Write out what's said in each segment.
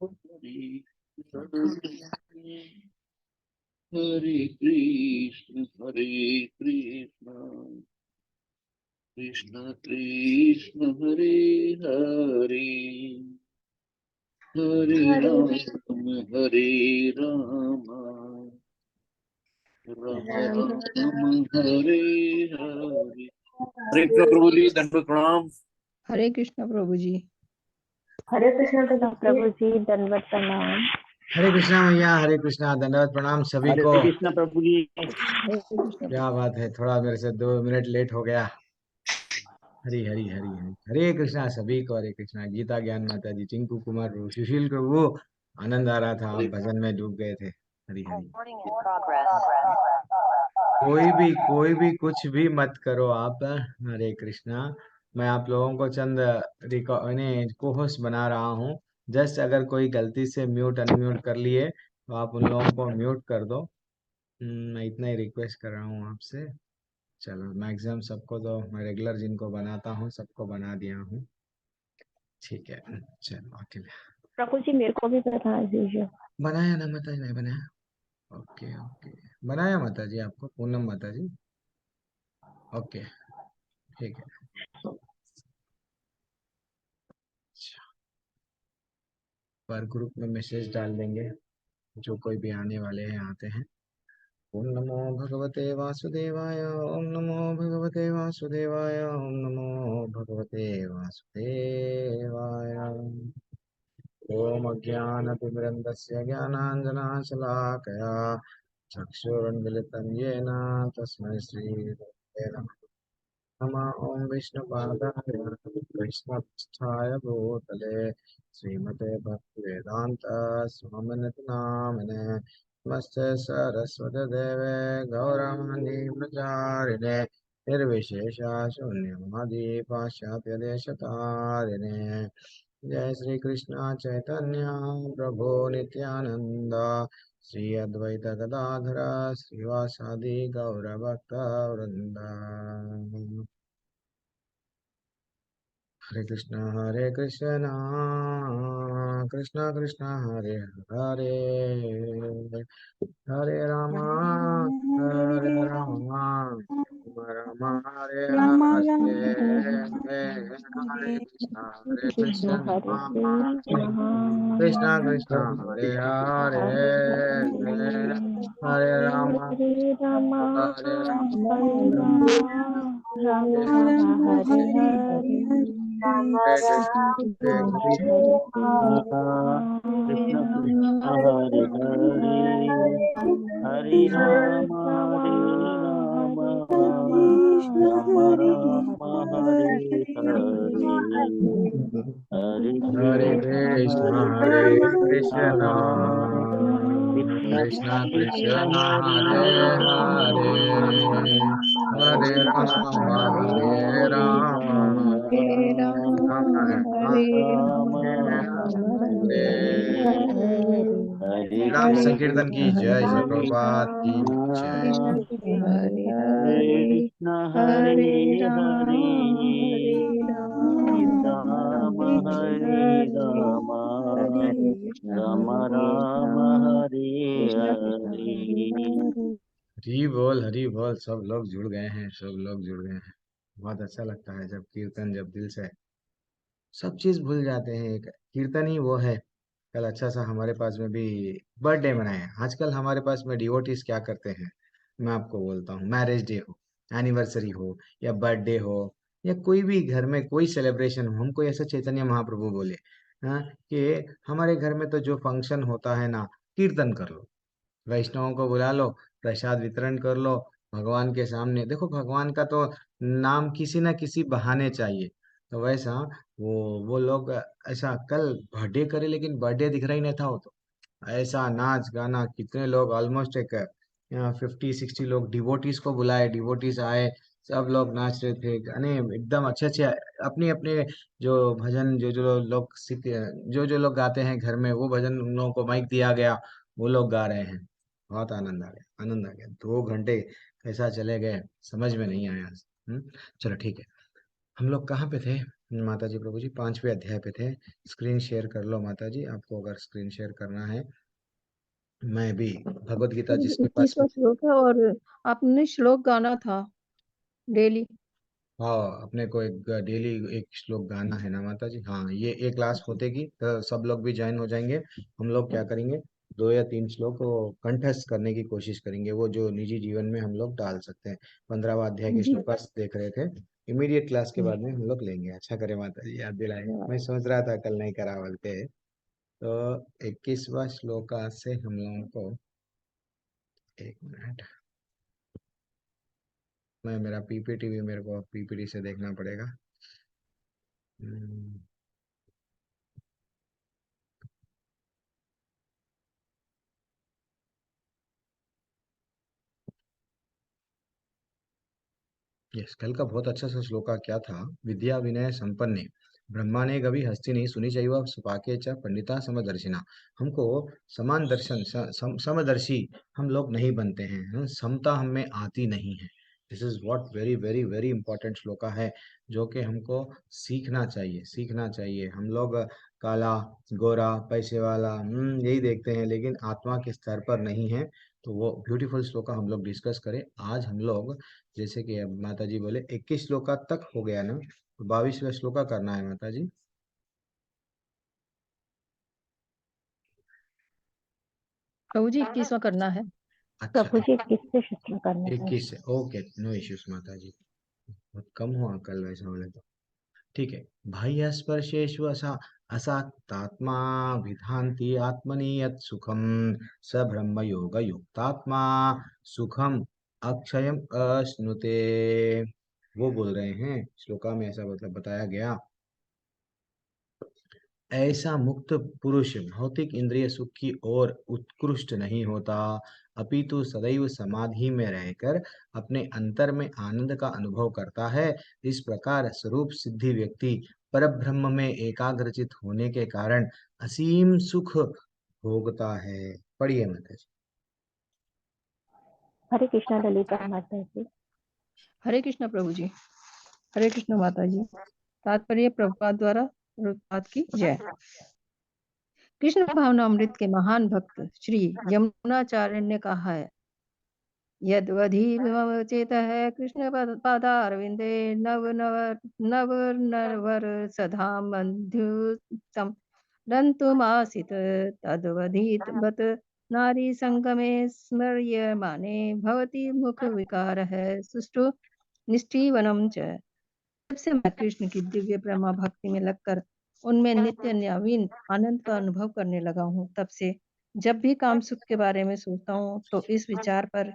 हरे कृष्ण कृष्ण कृष्ण हरे हरे, हरे राम हरे राम, राम राम हरे हरे। हरे कृष्ण प्रभु जी, दंडवत प्रणाम। हरे कृष्ण प्रभु जी। हरे कृष्ण प्रभु जी, दंडवत प्रणाम। हरे कृष्णा मैया, हरे कृष्णा, दंडवत प्रणाम सभी को। हरे कृष्ण प्रभु जी। हरे कृष्ण क्या बात है, थोड़ा मेरे से 2 मिनट लेट हो गया। हरी हरी हरी हरी, हरे कृष्णा सभी को, हरे कृष्णा। गीता ज्ञान माता जी, टिंकू कुमार प्रभु, सुशील प्रभु, आनंद आ रहा था, आप भजन में डूब गए थे। हरी हरी। कोई भी कुछ भी मत करो आप। हरे कृष्णा। मैं आप लोगों को चंद को होस्ट बना रहा हूँ। जस्ट अगर कोई गलती से म्यूट अनम्यूट कर लिए तो आप उन लोगों को म्यूट कर दो। मैं इतना ही रिक्वेस्ट कर रहा हूँ आपसे। चलो, मैक्सिमम सबको तो मैं रेगुलर जिनको बनाता हूँ सबको बना दिया हूँ। ठीक है, चलो अकेले प्रभु जी मेरे को भी बता दीजिए। बनाया ना माता जी? नहीं बनाया? ओके ओके, बनाया माता जी आपको? पूनम माता जी, ओके ठीक है। पर ग्रुप में मैसेज डाल देंगे, जो कोई भी आने वाले हैं आते हैं। ओम नमो भगवते वासुदेवाय, ओम नमो भगवते वासुदेवाय, ओम नमो भगवते वासुदेवाय। ओम अज्ञानतिमिरन्दस्य ज्ञानाञ्जनशलाकया चक्षुरुन्मिलितं येन तस्मै श्रीगुरवे नमः। ओम विष्णुपादाय कृष्णपृष्ठाय भूतले श्रीमते भक्तिवेदान्त स्वामिनिति नामिने नमस्ते सरस्वती देवे गौरवाणी प्रचारिणे निर्विशेषा शून्यवादी पाश्चात्यदेशतारिणे। जय श्री कृष्ण चैतन्य प्रभु नित्यानंद, श्री अद्वैत गदाधर श्रीवासादि गौरभक्त वृंद। हरे कृष्ण कृष्ण कृष्ण हरे हरे, हरे राम राम राम हरे हरे, हरे कृष्ण कृष्ण हरे कृष्ण कृष्ण हरे हरे, हरे राम हरे राम हरे राम, हरे राम राम राम हरे हरे, राम हरे राम कृष्ण हरे कृष्ण कृष्ण कृष्ण हरे हरे, हरे राम हरे राम, राम राम हरे हरे, हरे हरे कृष्ण कृष्ण कृष्ण कृष्ण हरे हरे, हरे राम हरे राम, हरे राम हरे राम हरे। हरे राम कृष्ण संकीर्तन की जय, श्री प्रभुपाद की जय। हरे हरे, कृष्ण हरे हरे हरे, राम हरे राम हरे हरे राम, हरे कृष्ण राम हरे राम राम, हरे कृष्ण कृष्ण हरे हरे। हरे। हरि बोल, सब लोग जुड़ गए हैं, सब लोग जुड़ गए हैं। बहुत अच्छा लगता है जब कीर्तन, जब दिल से सब चीज भूल जाते हैं। एक कीर्तन ही वो है। कल अच्छा सा हमारे पास में भी बर्थडे मनाया। आजकल हमारे पास में डिवोटीज क्या करते हैं, मैं आपको बोलता हूँ। मैरिज डे हो, एनिवर्सरी हो, या बर्थडे हो, या कोई भी घर में कोई सेलिब्रेशन हो, हमको ऐसा चैतन्य महाप्रभु बोले, हाँ, कि हमारे घर में तो जो फंक्शन होता है ना, कीर्तन कर लो, वैष्णवों को बुला लो, प्रसाद वितरण कर लो, भगवान के सामने देखो। भगवान का तो नाम किसी ना किसी बहाने चाहिए। तो वैसा वो लोग ऐसा कल बर्थडे करे, लेकिन बर्थडे दिख रहा ही नहीं था। वो तो ऐसा नाच गाना, कितने लोग, ऑलमोस्ट एक 50-60 लोग डिवोटीज को बुलाए, डिवोटीज आए, सब लोग नाच रहे थे गाने एकदम अच्छे अच्छे। अपने अपने जो भजन, जो लोग सीख, जो लोग गाते हैं घर में, वो भजन उन लोगों को माइक दिया गया, वो लोग गा रहे हैं। बहुत आनंद आ गया, आनंद आ गया। 2 घंटे कैसा चले गए समझ में नहीं आया। चलो ठीक है, हम लोग कहाँ पे थे? माता जी प्रभु जी 5वें अध्याय पे थे। स्क्रीन शेयर कर लो माता जी, आपको अगर स्क्रीन शेयर करना है। मैं भी भगवत गीता जिसके पास 21वां श्लोक है, और आपने श्लोक गाना था डेली। हाँ, अपने को एक डेली एक श्लोक गाना है ना माता जी। हाँ, ये क्लास होते कि तो सब लोग भी ज्वाइन हो जाएंगे। हम लोग क्या करेंगे, 2 या 3 श्लोक को कंठस्थ करने की कोशिश करेंगे, वो जो निजी जीवन में हम लोग डाल सकते हैं। 15वां अध्याय के जी, श्लोक देख रहे थे। इमीडिएट क्लास के बाद में हम लोग लेंगे। अच्छा करे माता जी याद दिलाए, मैं सोच रहा था कल नहीं करा बोलते। तो 21वां श्लोक से हम लोगों को, 1 मिनट, मैं मेरा पीपीटी भी मेरे को पीपीटी से देखना पड़ेगा। हम्म, यस, कल का बहुत अच्छा सा श्लोक क्या था। विद्या विनय संपन्ने ब्रह्मांडे गवि हस्तिनी सुनि चैव सुपाके च पंडिता समदर्शिना। हमको समान दर्शन समदर्शी हम लोग नहीं बनते हैं, समता हम में आती नहीं है। This is what very very very important shloka है, जो कि हमको सीखना चाहिए, सीखना चाहिए। हम लोग काला गोरा पैसे वाला यही देखते हैं, लेकिन आत्मा के स्तर पर नहीं है। तो वो ब्यूटीफुल श्लोका हम लोग डिस्कस करें आज। हम लोग जैसे कि अब माता जी बोले 21 श्लोका तक हो गया ना, तो 22वां श्लोका करना है माता जी। प्रभु जी 21वां करना है। अच्छा, प्रभु जी किससे शुक्र करना है? 21 से ओके, नो इश्यूज माता जी। बहुत कम हुआ कल वैसा बोले तो। ठीक है। बाह्य स्पर्शेषु असात्तात्मा विधान्ति आत्मनि यत् सुखम स ब्रह्म योग युक्तात्मा सुखम अक्षयम अश्नुते। वो बोल रहे हैं श्लोका में, ऐसा मतलब बताया गया, ऐसा मुक्त पुरुष भौतिक इंद्रिय सुख की ओर उत्कृष्ट नहीं होता, अपितु सदैव समाधि में रहकर अपने अंतर में आनंद का अनुभव करता है। इस प्रकार स्वरूप सिद्धि व्यक्ति परब्रह्म में एकाग्रचित होने के कारण असीम सुख भोगता है। पढ़िए माता जी। हरे कृष्णा ललिता माता जी। हरे कृष्ण प्रभु जी। हरे कृष्ण माता जी। तात्पर्य प्रभुपाद द्वारा, प्रभुपाद की जय। कृष्ण भावनामृत के महान भक्त श्री यमुनाचार्य ने कहा है, यद्वधीमवचेत है कृष्ण पादारविंदे नव नव नव नरवर सधा बंधुतम रंतुमासित तद्वधीत बत नारी संगमे स्मर्यमाने भवती मुख विकार है सुष्टु निष्ठीवनम च। जब से मैं कृष्ण की दिव्य प्रेमा भक्ति में लगकर उनमें नित्य नवीन आनंद का अनुभव करने लगा हूँ, तब से जब भी काम सुख के बारे में सोचता हूँ तो इस विचार पर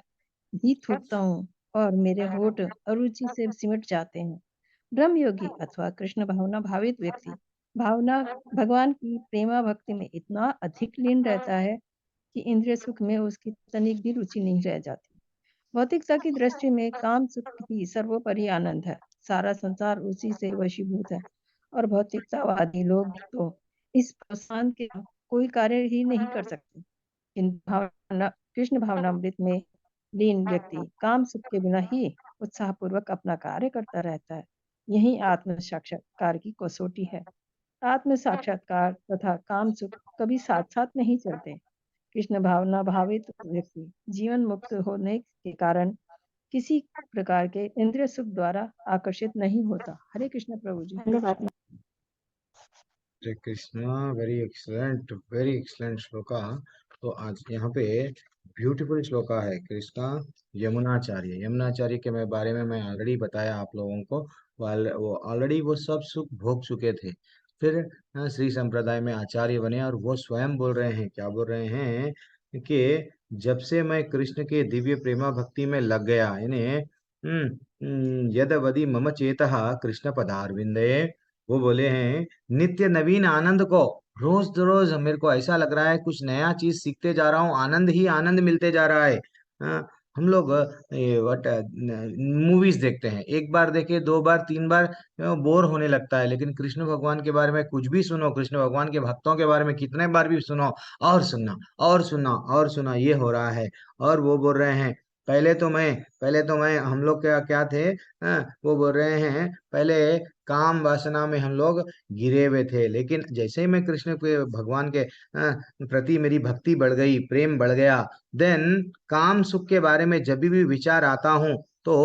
ही थूकता हूँ और मेरे होठ अरुचि से सिमट जाते हैं। ब्रह्म योगी अथवा कृष्ण भावना भावित व्यक्ति भावना भगवान की प्रेमा भक्ति में इतना अधिक लीन रहता है कि इंद्रिय सुख में उसकी तनिक भी रुचि नहीं रह जाती। भौतिकता की दृष्टि में काम सुख ही सर्वोपरि आनंद है। सारा संसार उसी से वशीभूत है और भौतिकतावादी लोग तो इस प्रोत्साहन के कोई कार्य ही नहीं कर सकते। कृष्ण भावनामृत में लीन व्यक्ति काम सुख के बिना ही उत्साहपूर्वक अपना कार्य करता रहता है। यही आत्म साक्षात्कार की कसौटी है। आत्म साक्षात्कार तथा काम सुख कभी साथ साथ नहीं चलते। कृष्ण भावना भावित व्यक्ति जीवन मुक्त होने के कारण किसी प्रकार के इंद्रिय सुख द्वारा आकर्षित नहीं होता। हरे कृष्ण प्रभु जी। धन्यवाद। हरे कृष्णा, वेरी एक्सलेंट श्लोका। तो आज यहाँ पे ब्यूटीफुल श्लोका है कृष्णा यमुनाचार्य। यमुनाचार्य के मैं बारे में मैं ऑलरेडी बताया आप लोगों को। वो ऑलरेडी वो सब सुख भोग चुके थे, फिर श्री संप्रदाय में आचार्य बने, और वो स्वयं बोल रहे हैं, क्या बोल रहे हैं कि जब से मैं कृष्ण के दिव्य प्रेमा भक्ति में लग गया, यानी यदवदि मम चेतः कृष्ण पदारविंदे, वो बोले हैं नित्य नवीन आनंद को रोज रोज मेरे को ऐसा लग रहा है कुछ नया चीज सीखते जा रहा हूँ, आनंद ही आनंद मिलते जा रहा है। हम लोग वट मूवीज देखते हैं, एक बार देखे, 2 बार 3 बार बोर होने लगता है, लेकिन कृष्ण भगवान के बारे में कुछ भी सुनो, कृष्ण भगवान के भक्तों के बारे में कितने बार भी सुनो, और सुनना और सुनना और सुना, ये हो रहा है। और वो बोल रहे हैं पहले तो मैं हम लोग क्या क्या थे, वो बोल रहे हैं पहले काम वासना में हम लोग गिरे हुए थे। लेकिन जैसे ही मैं कृष्ण के भगवान के प्रति मेरी भक्ति बढ़ गई, प्रेम बढ़ गया, देन काम सुख के बारे में जब भी विचार आता हूँ तो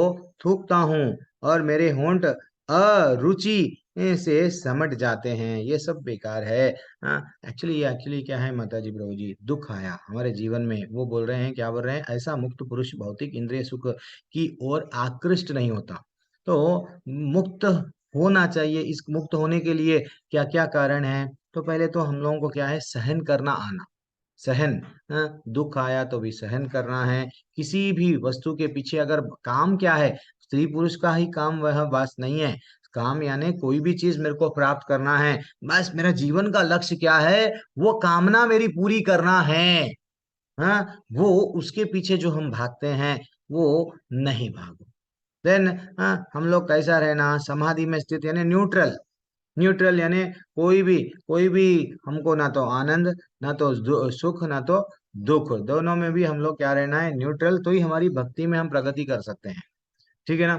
थूकता हूँ और मेरे होंठ अरुचि से समट जाते हैं। ये सब बेकार है। एक्चुअली क्या है माता जी, प्रभु जी, दुख आया हमारे जीवन में, वो बोल रहे हैं, क्या बोल रहे हैं, ऐसा मुक्त पुरुष भौतिक इंद्रिय सुख की ओर आकृष्ट नहीं होता। तो मुक्त होना चाहिए। इस मुक्त होने के लिए क्या क्या कारण है? तो पहले तो हम लोगों को क्या है, सहन करना आना। सहन, दुख आया तो भी सहन करना है। किसी भी वस्तु के पीछे अगर काम क्या है, स्त्री पुरुष का ही काम वह बस नहीं है। काम यानी कोई भी चीज मेरे को प्राप्त करना है, बस मेरा जीवन का लक्ष्य क्या है, वो कामना मेरी पूरी करना है। वो उसके पीछे जो हम भागते हैं वो नहीं भागो। देन हम लोग कैसा रहना, समाधि में स्थित यानी न्यूट्रल। न्यूट्रल यानी कोई भी हमको ना तो आनंद, ना तो सुख, ना तो दुख, दोनों में भी हम लोग क्या रहना है, न्यूट्रल। तो ही हमारी भक्ति में हम प्रगति कर सकते हैं। ठीक है ना?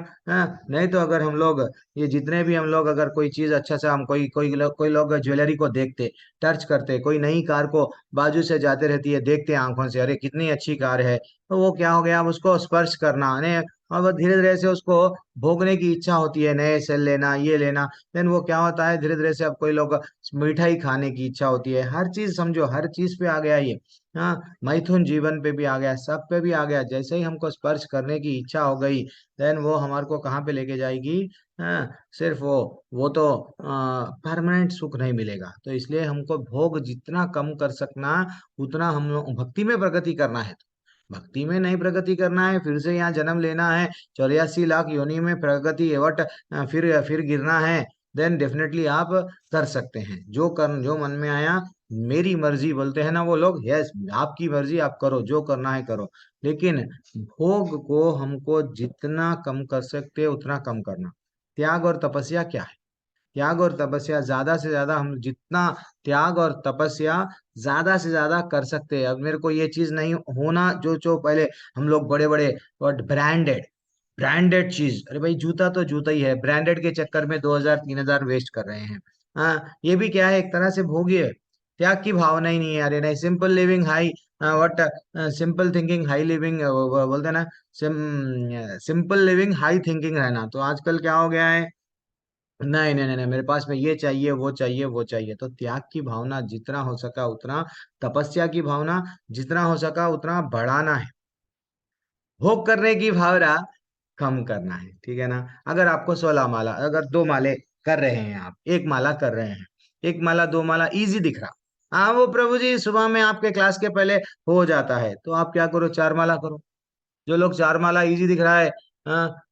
नहीं तो अगर हम लोग ये जितने भी हम लोग अगर कोई चीज अच्छा सा, हम कोई लोग ज्वेलरी को देखते, टच करते, कोई नई कार को बाजू से जाते रहती है, देखते आंखों से, अरे कितनी अच्छी कार है, तो वो क्या हो गया, अब उसको स्पर्श करना ने, और धीरे धीरे से उसको भोगने की इच्छा होती है, नए सेल लेना, ये लेना। देन वो क्या होता है, धीरे धीरे से अब कोई लोग मिठाई खाने की इच्छा होती है। हर चीज समझो, हर चीज पे आ गया ये। मैथुन जीवन पे भी आ गया, सब पे भी आ गया। जैसे ही हमको स्पर्श करने की इच्छा हो गई, देन वो हमारे को कहाँ पे लेके जाएगी? सिर्फ वो तो परमानेंट सुख नहीं मिलेगा। तो इसलिए हमको भोग जितना कम कर सकना, उतना हम लोग भक्ति में प्रगति करना है। भक्ति में नहीं प्रगति करना है, फिर से यहाँ जन्म लेना है, 84 लाख योनि में प्रगति एवट फिर गिरना है, देन डेफिनेटली आप कर सकते हैं। जो मन में आया, मेरी मर्जी बोलते हैं ना वो लोग, यस, आपकी मर्जी, आप करो, जो करना है करो। लेकिन भोग को हमको जितना कम कर सकते हैं उतना कम करना। त्याग और तपस्या क्या है? त्याग और तपस्या ज्यादा से ज्यादा, हम जितना त्याग और तपस्या ज्यादा से ज्यादा कर सकते हैं। अब मेरे को ये चीज नहीं होना, जो जो पहले हम लोग बड़े बड़े ब्रांडेड ब्रांडेड चीज, अरे भाई जूता तो जूता ही है, ब्रांडेड के चक्कर में 2000 3000 वेस्ट कर रहे हैं। ये भी क्या है, एक तरह से भोगी है। त्याग की भावना ही नहीं है। अरे नहीं, simple living high, what, simple thinking high living बोलते हैं ना, सिंपल लिविंग हाई थिंकिंग रहना। तो आजकल क्या हो गया है, नहीं नहीं नहीं नहीं, मेरे पास में ये चाहिए, वो चाहिए, वो चाहिए। तो त्याग की भावना जितना हो सका उतना, तपस्या की भावना जितना हो सका उतना बढ़ाना है। भोग करने की भावना कम करना है। ठीक है ना? अगर आपको 16 माला, अगर 2 माले कर रहे हैं, आप 1 माला कर रहे हैं, 1 माला 2 माला इजी दिख रहा, हाँ वो प्रभु जी सुबह में आपके क्लास के पहले हो जाता है, तो आप क्या करो, 4 माला करो। जो लोग 4 माला इजी दिख रहा है,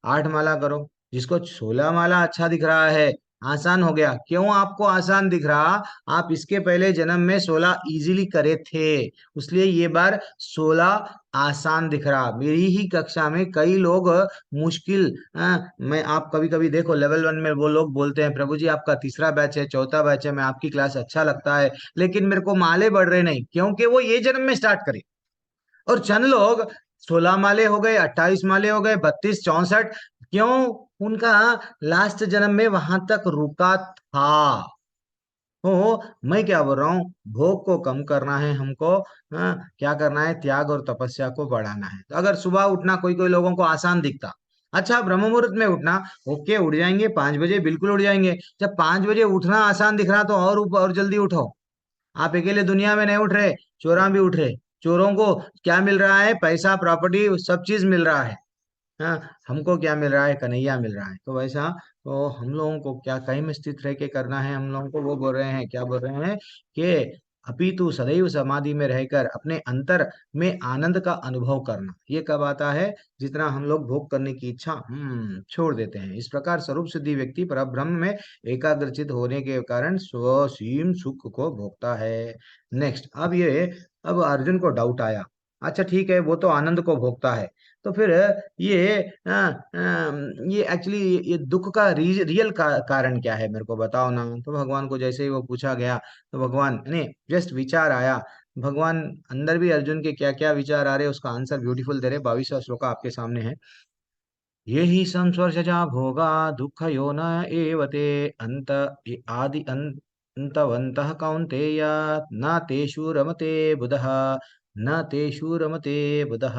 8 माला करो। जिसको 16 माला अच्छा दिख रहा है, आसान हो गया। क्यों आपको आसान दिख रहा? आप इसके पहले जन्म में 16 इजीली करे थे, इसलिए ये बार 16 आसान दिख रहा। मेरी ही कक्षा में कई लोग मुश्किल, मैं, आप कभी कभी देखो लेवल 1 में वो लोग बोलते हैं, प्रभु जी आपका तीसरा बैच है, चौथा बैच है, मैं आपकी क्लास अच्छा लगता है, लेकिन मेरे को माले बढ़ रहे नहीं, क्योंकि वो ये जन्म में स्टार्ट करे। और चंद लोग 16 माले हो गए, 28 माले हो गए, 32 64, क्यों? उनका लास्ट जन्म में वहां तक रुका था। तो मैं क्या बोल रहा हूँ, भोग को कम करना है हमको। क्या करना है, त्याग और तपस्या को बढ़ाना है। तो अगर सुबह उठना कोई कोई लोगों को आसान दिखता, अच्छा ब्रह्म मुहूर्त में उठना, ओके उठ जाएंगे 5 बजे, बिल्कुल उठ जाएंगे। जब 5 बजे उठना आसान दिख रहा तो और जल्दी उठो। आप अकेले दुनिया में नहीं उठ रहे, चोरा भी उठ रहे। चोरों को क्या मिल रहा है, पैसा, प्रॉपर्टी, सब चीज मिल रहा है। हमको क्या मिल रहा है, कन्हैया मिल रहा है। तो वैसा, तो हम लोगों को क्या कहीं में स्थित रह के करना है, हम लोगों को वो बोल रहे हैं, क्या बोल रहे हैं कि अपितु सदैव समाधि में रहकर अपने अंतर में आनंद का अनुभव करना। ये कब आता है, जितना हम लोग भोग करने की इच्छा छोड़ देते हैं। इस प्रकार स्वरूप सिद्धि व्यक्ति पर ब्रह्म में एकाग्रचित होने के कारण स्वसीम सुख को भोगता है। नेक्स्ट, अब अर्जुन को डाउट आया, अच्छा ठीक है, वो तो आनंद को भोगता है, तो फिर ये ये एक्चुअली ये दुख का रियल कारण क्या है, मेरे को बताओ ना। तो भगवान को जैसे ही वो पूछा गया, तो भगवान ने जस्ट विचार आया, भगवान अंदर भी अर्जुन के क्या क्या विचार आ रहे, उसका आंसर ब्यूटीफुल दे रहे। 22वां श्लोक आपके सामने है। ये ही संस्पर्शजा भोगा दुःख यो न एवते अंत आदि अंतवन्तः कौन्तेय न तेषु रमते बुधः न तेषु रमते बुधः।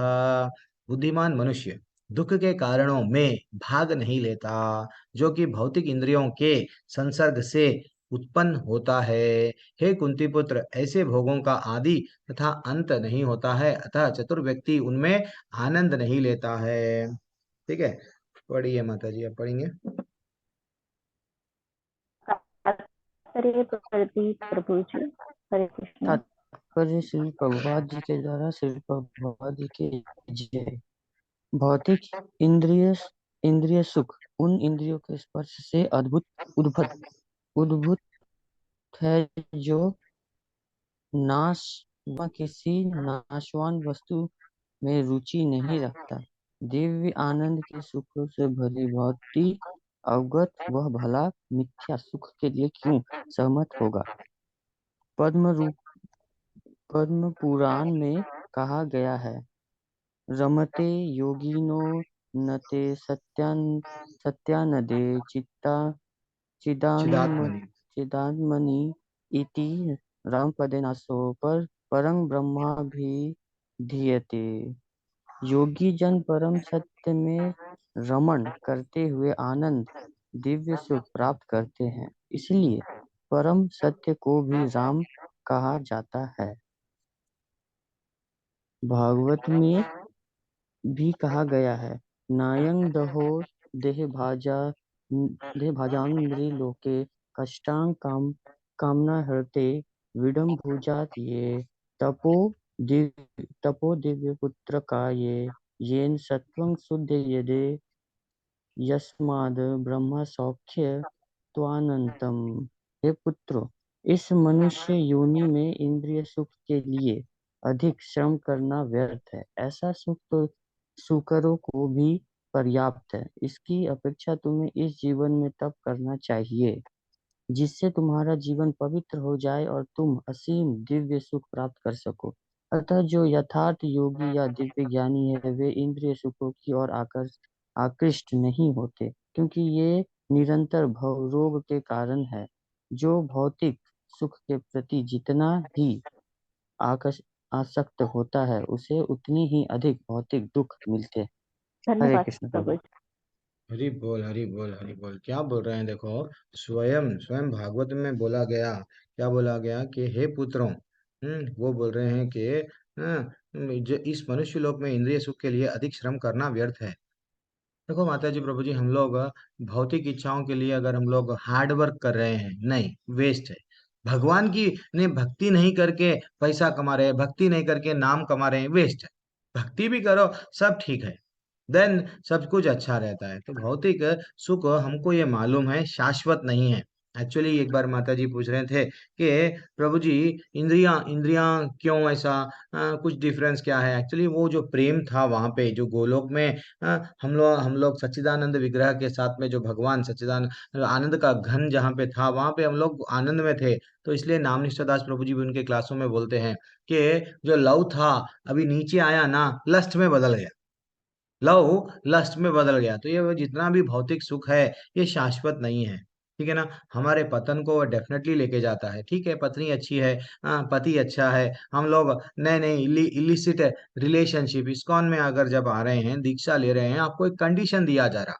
बुद्धिमान मनुष्य दुख के कारणों में भाग नहीं लेता, जो कि भौतिक इंद्रियों के संसर्ग से उत्पन्न होता है। हे कुंती पुत्र, ऐसे भोगों का आदि तथा अंत नहीं होता है, अतः चतुर व्यक्ति उनमें आनंद नहीं लेता है। ठीक है, पढ़िए माता जी, आप पढ़ेंगे। तात्पर्य प्रभु जी। हरे कृष्ण। तात्पर्य श्री प्रभुपाद जी के द्वारा श्री प्रभुपाद जी के जय। भौतिक इंद्रिय इंद्रिय सुख उन इंद्रियों के स्पर्श से अद्भुत उद्भुत उद्भुत है जो नाश व किसी नाशवान वस्तु में रुचि नहीं रखता। दिव्य आनंद के सुखों से भली भांति अवगत वह भला मिथ्या सुख के लिए क्यों सहमत होगा। पद्म पुराण में कहा गया है, रमते योगिनो नते सत्यानदे चिदात्मनि। चिदात्मनि इति रामपदेनासो पर परं ब्रह्माभिधीयते। योगी जन परम सत्य में रमण करते हुए आनंद दिव्य सुख प्राप्त करते हैं, इसलिए परम सत्य को भी राम कहा जाता है। भागवत में भी कहा गया है, नायं दहो देहभाजान्द्रि लोके कष्टां कामना हरते विडम्बुजात ये तपो दिव्य पुत्र का येन सत्वं शुद्ध यदे यस्माद् ब्रह्म सौख्य त्वानंतम। हे पुत्रो, इस मनुष्य योनि में इंद्रिय सुख के लिए अधिक श्रम करना व्यर्थ है। ऐसा सुख तो सूकरों को भी पर्याप्त है। इसकी अपेक्षा तुम्हें इस जीवन में तप करना चाहिए, जिससे तुम्हारा जीवन पवित्र हो जाए और तुम असीम दिव्य सुख प्राप्त कर सको। अतः जो यथार्थ योगी या दिव्य ज्ञानी है, वे इंद्रिय सुखों की ओर आकृष्ट नहीं होते, क्योंकि ये निरंतर भवरोग के कारण है। जो भौतिक सुख के प्रति जितना ही आसक्त होता है, उसे उतनी ही अधिक भौतिक दुख मिलते हैं। हरे धन्यवाद कृष्ण प्रभु प्रभु। जी। हरि बोल, हरि बोल, हरि बोल। क्या बोल रहे हैं देखो, स्वयं स्वयं भागवत में बोला गया, क्या बोला गया कि हे पुत्रों, वो बोल रहे हैं कि जो इस मनुष्य लोक में इंद्रिय सुख के लिए अधिक श्रम करना व्यर्थ है। देखो माता जी, प्रभु जी, हम लोग भौतिक इच्छाओं के लिए अगर हम लोग हार्ड वर्क कर रहे हैं, नहीं, वेस्ट है। भगवान की ने भक्ति नहीं करके पैसा कमा रहे हैं, भक्ति नहीं करके नाम कमा रहे हैं, वेस्ट है। भक्ति भी करो, सब ठीक है, देन सब कुछ अच्छा रहता है। तो भौतिक सुख हमको ये मालूम है शाश्वत नहीं है। एक्चुअली एक बार माता जी पूछ रहे थे कि प्रभु जी, इंद्रियां इंद्रियां क्यों ऐसा, कुछ डिफरेंस क्या है। एक्चुअली वो जो प्रेम था वहां पे जो गोलोक में, हम लोग सच्चिदानंद विग्रह के साथ में जो भगवान सच्चिदानंद आनंद का घन जहाँ पे था, वहां पे हम लोग आनंद में थे। तो इसलिए नाम निष्ठा दास प्रभु जी भी उनके क्लासों में बोलते हैं कि जो लव था अभी नीचे आया ना, लस्ट में बदल गया, लव लस्ट में बदल गया। तो ये जितना भी भौतिक सुख है, ये शाश्वत नहीं है। ठीक है ना, हमारे पतन को डेफिनेटली लेके जाता है। ठीक है, पत्नी अच्छी है, पति अच्छा है, हम लोग नए नए इलिसिट रिलेशनशिप इस्कॉन में अगर जब आ रहे हैं, दीक्षा ले रहे हैं, आपको एक कंडीशन दिया जा रहा,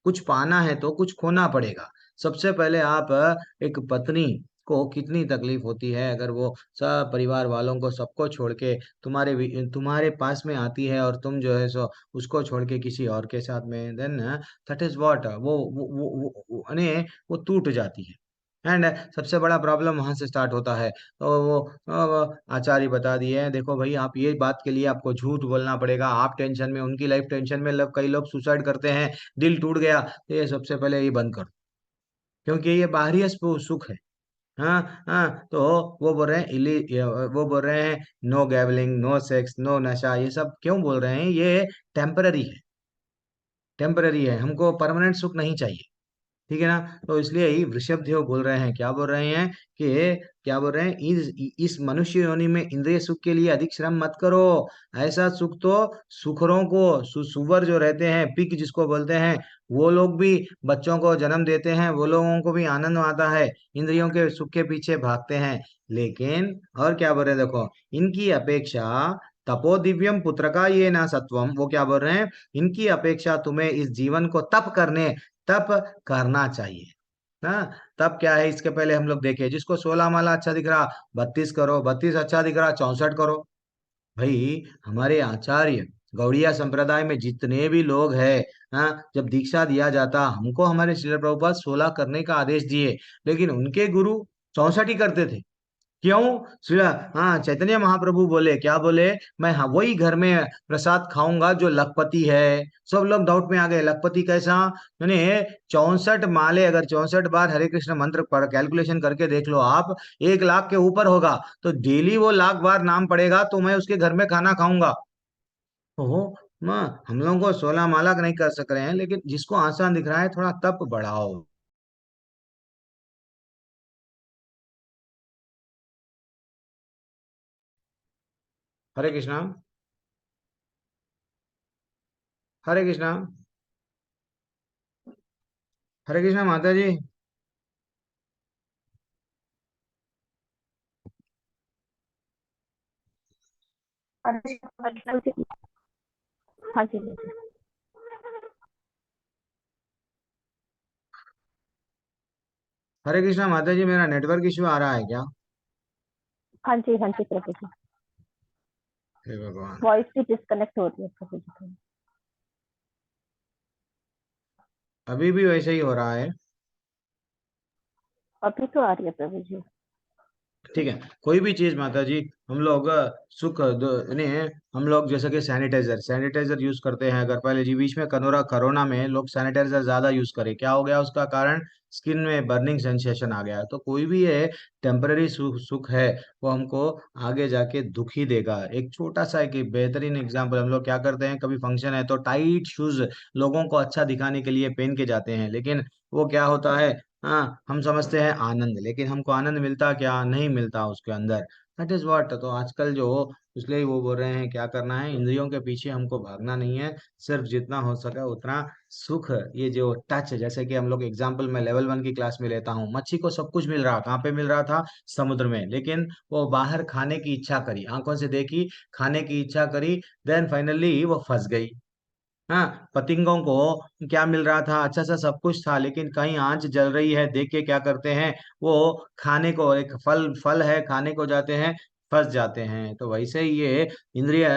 कुछ पाना है तो कुछ खोना पड़ेगा। सबसे पहले आप एक पत्नी को कितनी तकलीफ होती है अगर वो सब परिवार वालों को सबको छोड़ के तुम्हारे पास में आती है, और तुम जो है सो उसको छोड़ के किसी और के साथ में, देन दैट इज व्हाट वो टूट जाती है। एंड सबसे बड़ा प्रॉब्लम वहां से स्टार्ट होता है। तो वो आचार्य बता दिए हैं, देखो भाई, आप ये बात के लिए आपको झूठ बोलना पड़ेगा, आप टेंशन में, उनकी लाइफ टेंशन में, कई लोग सुसाइड करते हैं, दिल टूट गया, तो ये सबसे पहले ये बंद कर दो, क्योंकि ये बाहरी सुख है। हाँ, हाँ, तो वो बोल रहे हैं वो बोल रहे हैं नो गैबलिंग, नो सेक्स, नो नशा, ये सब क्यों बोल रहे हैं, ये टेम्पररी है, टेम्पररी है, हमको परमानेंट सुख नहीं चाहिए। ठीक है ना। तो इसलिए ही वृषभ देव बोल रहे हैं, क्या बोल रहे हैं कि क्या बोल रहे हैं, इस मनुष्य योनि में इंद्रिय सुख के लिए अधिक श्रम मत करो। ऐसा सुख तो सुखरों को, सुअर जो रहते हैं, पिग जिसको बोलते हैं, वो लोग भी बच्चों को जन्म देते हैं, वो लोगों को भी आनंद आता है, इंद्रियों के सुख के पीछे भागते हैं। लेकिन और क्या बोल रहे हैं देखो, इनकी अपेक्षा तपो दिव्यम पुत्र का ये ना सत्वम, वो क्या बोल रहे हैं, इनकी अपेक्षा तुम्हें इस जीवन को तप करना चाहिए ना। तब क्या है, इसके पहले हम लोग देखे, जिसको 16 माला अच्छा दिख रहा 32 करो, 32 अच्छा दिख रहा 64 करो। भाई हमारे आचार्य गौड़िया संप्रदाय में जितने भी लोग हैं, हाँ, जब दीक्षा दिया जाता हमको हमारे श्रील प्रभुपाद 16 करने का आदेश दिए, लेकिन उनके गुरु 64 ही करते थे। क्यों? श्री हाँ, चैतन्य महाप्रभु बोले, क्या बोले, मैं हाँ वही घर में प्रसाद खाऊंगा जो लखपति है। सब लोग डाउट में आ गए, लखपति कैसा, यानी 64 माले, अगर 64 बार हरे कृष्ण मंत्र पर कैलकुलेशन करके देख लो आप, 1 लाख के ऊपर होगा। तो डेली वो लाख बार नाम पड़ेगा, तो मैं उसके घर में खाना खाऊंगा। तो माँ हम लोगों को 16 माला नहीं कर सक रहे हैं, लेकिन जिसको आसान दिख रहा है थोड़ा तप बढ़ाओ। हरे कृष्णा। हरे कृष्णा। हरे कृष्णा माता जी। हरे कृष्ण जी। हाँ जी हाँ जी। हरे कृष्णा माता जी, मेरा नेटवर्क इश्यू आ रहा है क्या? हाँ जी प्रभु जी। हे भगवान। वॉइस भी डिस्कनेक्ट हो रही है प्रभु जी। अभी भी वैसे ही हो रहा है। अभी तो आ रही है प्रभु जी। ठीक है, कोई भी चीज माता जी, हम लोग यानी हम लोग जैसे कि सैनिटाइजर यूज करते हैं। अगर पहले जी बीच में कोरोना में लोग सैनिटाइजर ज्यादा यूज करे, क्या हो गया उसका कारण, स्किन में बर्निंग सेंसेशन आ गया। तो कोई भी ये टेम्पररी सुख है, वो हमको आगे जाके दुख ही देगा। एक छोटा सा एक बेहतरीन एग्जांपल, हम लोग क्या करते हैं, कभी फंक्शन है तो टाइट शूज लोगों को अच्छा दिखाने के लिए पहन के जाते हैं, लेकिन वो क्या होता है, हाँ, हम समझते हैं आनंद, लेकिन हमको आनंद मिलता क्या, नहीं मिलता उसके अंदर। That is what. तो आजकल जो, इसलिए वो बोल रहे हैं क्या करना है, इंद्रियों के पीछे हमको भागना नहीं है, सिर्फ जितना हो सके उतना सुख, ये जो टच, जैसे कि हम लोग एग्जाम्पल में लेवल 1 की क्लास में लेता हूँ, मच्छी को सब कुछ मिल रहा, कहाँ पे मिल रहा था, समुद्र में, लेकिन वो बाहर खाने की इच्छा करी, आंखों से देखी, खाने की इच्छा करी, देन फाइनली वो फंस गई। हाँ, पतंगों को क्या मिल रहा था, अच्छा सा सब कुछ था, लेकिन कहीं आंच जल रही है देख के क्या करते हैं, वो खाने को, एक फल फल है खाने को जाते हैं, फंस जाते हैं। तो वैसे ही ये इंद्रिय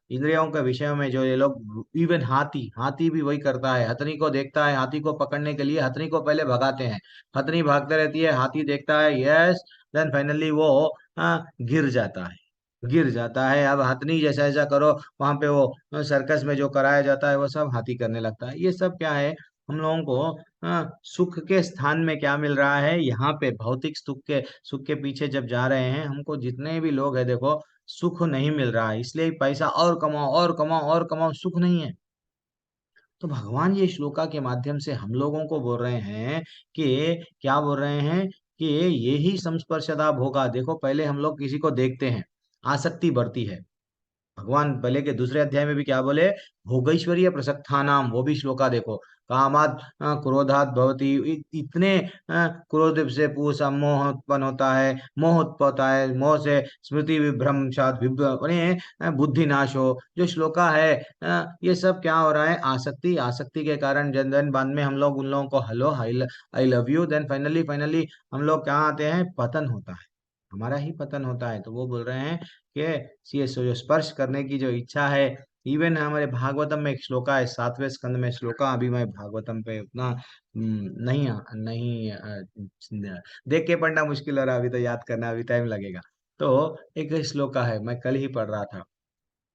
इंद्रियों के विषय में जो ये लोग, इवन हाथी हाथी भी वही करता है, हथनी को देखता है, हाथी को पकड़ने के लिए हथनी को पहले भगाते हैं, हथनी भागते रहती है, हाथी देखता है, यस, देन फाइनली वो गिर जाता है, गिर जाता है। अब हथनी जैसा ऐसा करो, वहां पे वो सर्कस में जो कराया जाता है वो सब हाथी करने लगता है। ये सब क्या है, हम लोगों को सुख के स्थान में क्या मिल रहा है, यहाँ पे भौतिक सुख के पीछे जब जा रहे हैं, हमको जितने भी लोग हैं देखो, सुख नहीं मिल रहा है, इसलिए पैसा और कमाओ और कमाओ और कमाओ, सुख नहीं है। तो भगवान ये श्लोका के माध्यम से हम लोगों को बोल रहे हैं कि, क्या बोल रहे हैं, कि ये ही संस्पर्शदा भोगा। देखो पहले हम लोग किसी को देखते हैं, आसक्ति बढ़ती है। भगवान पहले के दूसरे अध्याय में भी क्या बोले, भोगैश्वर्य प्रसक्तानाम, वो भी श्लोका देखो, कामाद क्रोधात भवती, इतने क्रोध से पूसा मोह उत्पन्न होता है, मोह उत्पन्न होता है, मोह से स्मृति विभ्रंशात बुद्धि नाश हो, जो श्लोका है, ये सब क्या हो रहा है, आसक्ति, आसक्ति के कारण जन जन बाद में हम लोग उन लोगों को hello I love you, then finally finally हम लोग कहाँ आते हैं, पतन होता है, हमारा ही पतन होता है। तो वो बोल रहे हैं कि ये जो स्पर्श करने की जो इच्छा है, इवन हमारे भागवतम में एक श्लोका है, 7वें स्कंद में श्लोका, अभी मैं भागवतम पे उतना नहीं नहीं देख के पढ़ना मुश्किल हो रहा, अभी तो याद करना अभी टाइम लगेगा। तो एक श्लोका है, मैं कल ही पढ़ रहा था,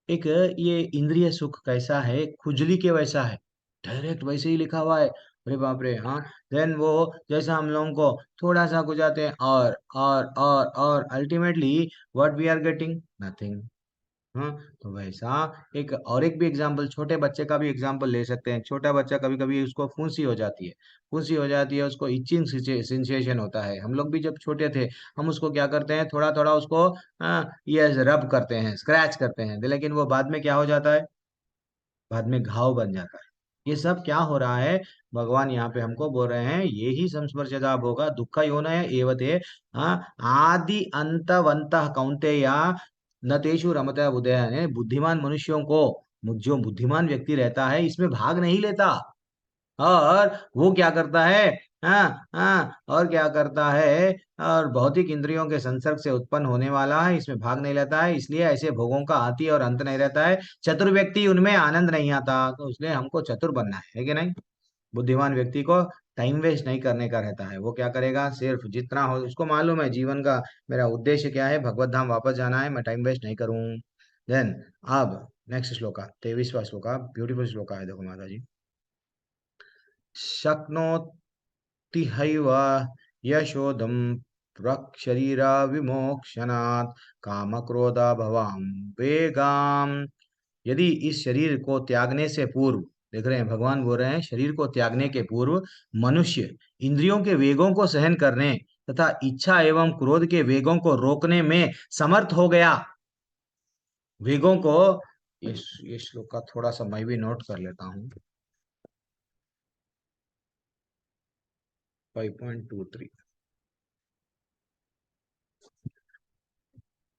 एक, ये इंद्रिय सुख कैसा है, खुजली के वैसा है, डायरेक्ट वैसे ही लिखा हुआ है। अरे बाप रे, हाँ। देन वो जैसा हम लोगों को थोड़ा सा गुजाते हैं, और ultimately what we are getting, nothing. हाँ, तो वैसा एक भी एग्जाम्पल, छोटे बच्चे का भी एग्जाम्पल ले सकते हैं। छोटा बच्चा कभी कभी उसको फुंसी हो जाती है, फुंसी हो जाती है, उसको इचिंग सेंसेशन होता है। हम लोग भी जब छोटे थे, हम उसको क्या करते हैं, थोड़ा थोड़ा उसको ये रब करते हैं, स्क्रैच करते हैं, लेकिन वो बाद में क्या हो जाता है, बाद में घाव बन जाता है। ये सब क्या हो रहा है, भगवान यहाँ पे हमको बोल रहे हैं, ये ही संस्पर्शदा भोगा दुख योनय एवते आदि अंतवंत कौन्तेया न तेषु रमते बुधय, यानी बुद्धिमान मनुष्यों को, जो बुद्धिमान व्यक्ति रहता है इसमें भाग नहीं लेता। और वो क्या करता है, और क्या करता है, और भौतिक इंद्रियों के संसर्ग से उत्पन्न होने वाला है, इसमें भाग नहीं लेता है, इसलिए ऐसे भोगों का आदि और अंत नहीं रहता है। चतुर व्यक्ति, उनमें आनंद नहीं आता, तो इसलिए हमको चतुर बनना है कि नहीं। बुद्धिमान व्यक्ति को टाइम वेस्ट नहीं करने का रहता है। वो क्या करेगा, सिर्फ जितना हो, उसको मालूम है जीवन का मेरा उद्देश्य क्या है, भगवत धाम वापस जाना है, मैं टाइम वेस्ट नहीं करूं। देन अब नेक्स्ट श्लोका, 23वां श्लोका, ब्यूटीफुल श्लोका है, देखो माता जी। शक्नोति हैव यशोदम प्रक्षरीरा विमोक्षणात् कामक्रोधा भवाम वेगाम। यदि इस शरीर को त्यागने से पूर्व, देख रहे हैं भगवान बोल रहे हैं, शरीर को त्यागने के पूर्व मनुष्य इंद्रियों के वेगों को सहन करने तथा इच्छा एवं क्रोध के वेगों को रोकने में समर्थ हो गया। वेगों को, ये श्लोक का थोड़ा सा मैं भी नोट कर लेता हूं। 5.23।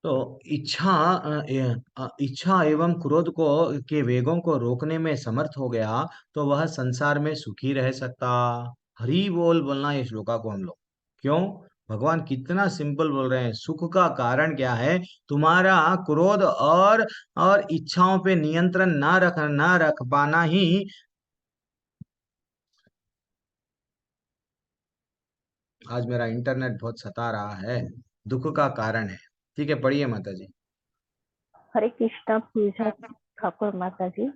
तो इच्छा एवं क्रोध को के वेगों को रोकने में समर्थ हो गया, तो वह संसार में सुखी रह सकता। हरि बोल बोलना ये श्लोका को हम लोग, क्यों, भगवान कितना सिंपल बोल रहे हैं। सुख का कारण क्या है, तुम्हारा क्रोध और इच्छाओं पे नियंत्रण ना रख पाना ही, आज मेरा इंटरनेट बहुत सता रहा है, दुख का कारण है। ठीक है, पढ़िए माता जी। हरे कृष्णा पूजा ठाकुर माता जी।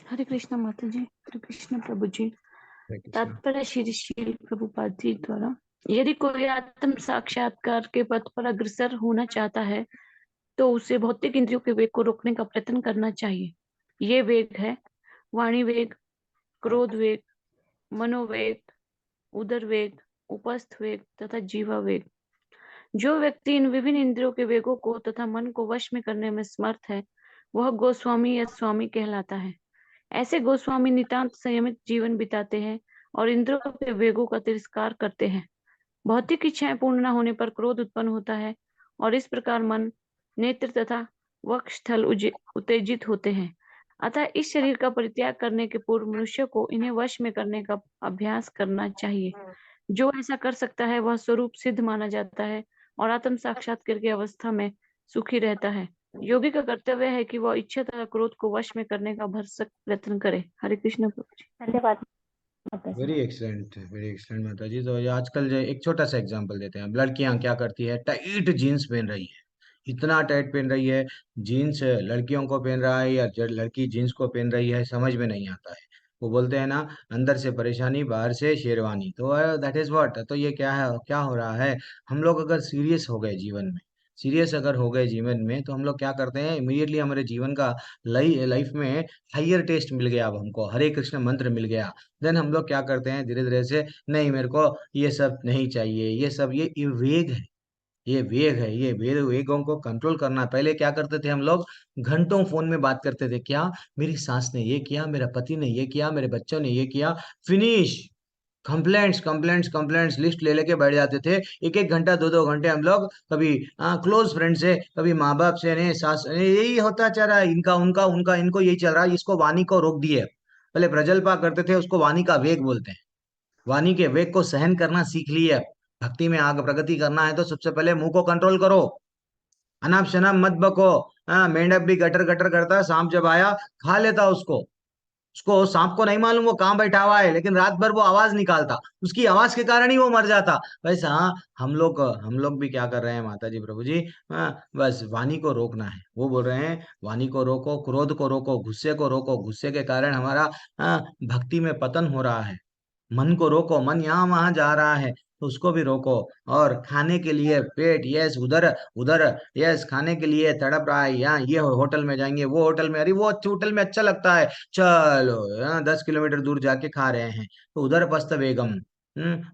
हरे कृष्ण माता जी, हरे कृष्ण प्रभु जी। हरे कृष्णा। तात्पर्य श्री श्री प्रभुपाद जी द्वारा, यदि कोई आत्म साक्षात्कार के पथ पर अग्रसर होना चाहता है तो उसे भौतिक इंद्रियों के वेग को रोकने का प्रयत्न करना चाहिए। ये वेग है वाणी वेग, क्रोध वेग, मनोवेग, उदर वेग, उपस्थ वेग तथा जीवा वेग। जो व्यक्ति इन विभिन्न इंद्रियों के वेगों को तथा मन को वश में करने में समर्थ है, वह गोस्वामी या स्वामी कहलाता है। ऐसे गोस्वामी नितांत संयमित जीवन बिताते हैं और इंद्रियों के वेगों का तिरस्कार करते हैं। भौतिक इच्छाएं पूर्ण न होने पर क्रोध उत्पन्न होता है और इस प्रकार मन, नेत्र तथा वक्षस्थल उत्तेजित होते हैं। अतः इस शरीर का परित्याग करने के पूर्व मनुष्य को इन्हें वश में करने का अभ्यास करना चाहिए। जो ऐसा कर सकता है वह स्वरूप सिद्ध माना जाता है और आत्म साक्षात्कार की अवस्था में सुखी रहता है। योगी का कर्तव्य है कि वह इच्छा तथा क्रोध को वश में करने का भरसक प्रयत्न करे। हरे कृष्ण प्रभु जी। धन्यवाद माता जी। वेरी एक्सलेंट माता जी। तो ये आजकल जो एक छोटा सा एग्जांपल देते हैं, अब लड़कियां क्या करती है, टाइट जीन्स पहन रही है, इतना टाइट पहन रही है, जीन्स लड़कियों को पहन रहा है या लड़की जीन्स को पहन रही है, समझ में नहीं आता है। वो बोलते हैं ना, अंदर से परेशानी बाहर से शेरवानी, तो दैट इज व्हाट। तो ये क्या है, क्या हो रहा है, हम लोग अगर सीरियस हो गए जीवन में, सीरियस अगर हो गए जीवन में, तो हम लोग क्या करते हैं, इमीडिएटली हमारे जीवन का लाइफ में हाइयर टेस्ट मिल गया, अब हमको हरे कृष्ण मंत्र मिल गया, देन हम लोग क्या करते हैं, धीरे धीरे से, नहीं मेरे को ये सब नहीं चाहिए, ये सब, ये वेग है, ये वेग है, ये वेगों को कंट्रोल करना। पहले क्या करते थे हम लोग, घंटों फोन में बात करते थे, क्या मेरी सास ने ये किया, मेरा पति ने ये किया, मेरे बच्चों ने ये किया, finish, complaints complaints complaints list ले लेके बैठ जाते थे। एक एक घंटा, दो दो घंटे हम लोग कभी क्लोज फ्रेंड से, कभी माँ बाप से, ने सास, यही होता चल रहा है, इनका उनका उनका इनको यही चल रहा है, इसको वाणी को रोक दिए। पहले प्रजल्पा करते थे, उसको वाणी का वेग बोलते हैं, वाणी के वेग को सहन करना सीख लिए। अब भक्ति में आगे प्रगति करना है तो सबसे पहले मुंह को कंट्रोल करो, अनाप शनाप मत बको। मेंढक भी गटर गटर करता, सांप जब आया खा लेता उसको, उसको सांप को नहीं मालूम वो कहाँ बैठा हुआ है, लेकिन रात भर वो आवाज निकालता, उसकी आवाज के कारण ही वो मर जाता। वैसा हम लोग भी क्या कर रहे हैं माता जी, प्रभु जी, बस वाणी को रोकना है। वो बोल रहे हैं वाणी को रोको, क्रोध को रोको, गुस्से को रोको, गुस्से के कारण हमारा भक्ति में पतन हो रहा है। मन को रोको, मन यहाँ वहां जा रहा है, तो उसको भी रोको। और खाने के लिए पेट, यस, उधर उधर, यस, खाने के लिए तड़प रहा है, यहाँ ये होटल में जाएंगे, वो होटल में, अरे वो होटल में अच्छा लगता है, चलो यहाँ 10 किलोमीटर दूर जाके खा रहे हैं, तो उधर पस्त बेगम,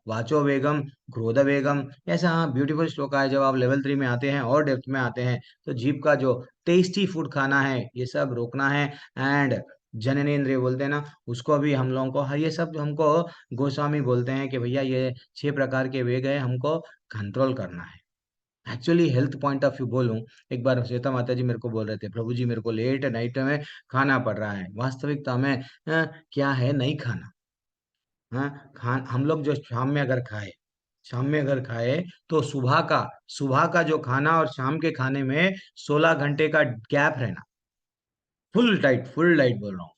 वाचो बेगम, क्रोध बेगम। ऐसा हाँ ब्यूटीफुल श्लोक है। जब आप लेवल 3 में आते हैं और डेप्थ में आते हैं, तो जीभ का जो टेस्टी फूड खाना है, ये सब रोकना है। एंड जननेंद्रिय बोलते हैं ना, उसको भी हम लोगों को, हाँ, ये सब हमको गोस्वामी बोलते हैं कि भैया ये 6 प्रकार के वेग है, हमको कंट्रोल करना है। Actually health point of view बोलूं, एक बार श्वेता माता जी मेरे को बोल रहे थे, प्रभु जी मेरे को लेट नाइट में खाना पड़ रहा है। वास्तविकता में क्या है, नहीं खाना। हाँ, हम लोग जो शाम में अगर खाए, तो सुबह का जो खाना और शाम के खाने में 16 घंटे का गैप रहना। फुल डाइट बोल रहा हूँ,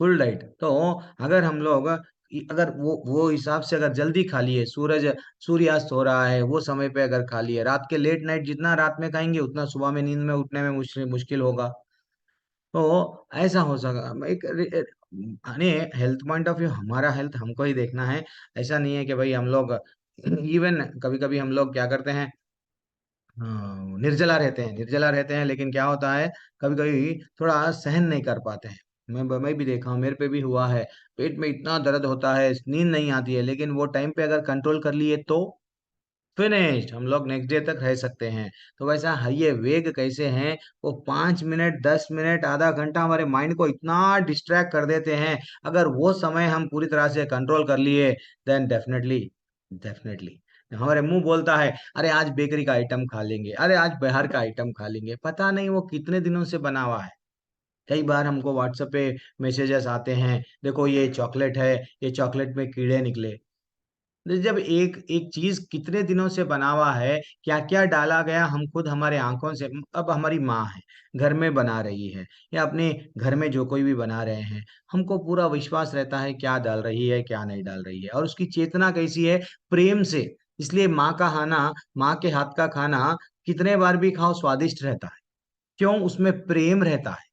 फुल डाइट। तो अगर हम लोग, अगर वो हिसाब से अगर जल्दी खा लिए, सूर्यास्त हो रहा है वो समय पे अगर खा लिए, रात के लेट नाइट जितना रात में खाएंगे, उतना सुबह में नींद में उठने में मुश्किल होगा। तो ऐसा हो सका एक, यानी हेल्थ पॉइंट ऑफ व्यू, हमारा हेल्थ हमको ही देखना है। ऐसा नहीं है कि भाई हम लोग, इवन कभी कभी हम लोग क्या करते हैं, निर्जला रहते हैं, लेकिन क्या होता है, कभी कभी थोड़ा सहन नहीं कर पाते हैं। मैं भी देखा हूँ, मेरे पे भी हुआ है, पेट में इतना दर्द होता है, नींद नहीं आती है, लेकिन वो टाइम पे अगर कंट्रोल कर लिए तो फिनिश्ड, हम लोग नेक्स्ट डे तक रह सकते हैं। तो वैसा ये वेग कैसे हैं, वो 5 मिनट, 10 मिनट, आधा घंटा हमारे माइंड को इतना डिस्ट्रैक्ट कर देते हैं। अगर वो समय हम पूरी तरह से कंट्रोल कर लिए, देन डेफिनेटली, डेफिनेटली हमारे मुंह बोलता है, अरे आज बेकरी का आइटम खा लेंगे, अरे आज बाहर का आइटम खा लेंगे, पता नहीं वो कितने दिनों से बना हुआ है। कई बार हमको व्हाट्सएप पे मैसेजेस आते हैं, देखो ये चॉकलेट है, ये चॉकलेट में कीड़े निकले। जब एक एक चीज कितने दिनों से बना हुआ है, क्या क्या डाला गया, हम खुद हमारे आंखों से, अब हमारी माँ है, घर में बना रही है, या अपने घर में जो कोई भी बना रहे हैं, हमको पूरा विश्वास रहता है क्या डाल रही है क्या नहीं डाल रही है, और उसकी चेतना कैसी है, प्रेम से। इसलिए माँ का खाना, माँ के हाथ का खाना कितने बार भी खाओ स्वादिष्ट रहता है। क्यों? उसमें प्रेम रहता है।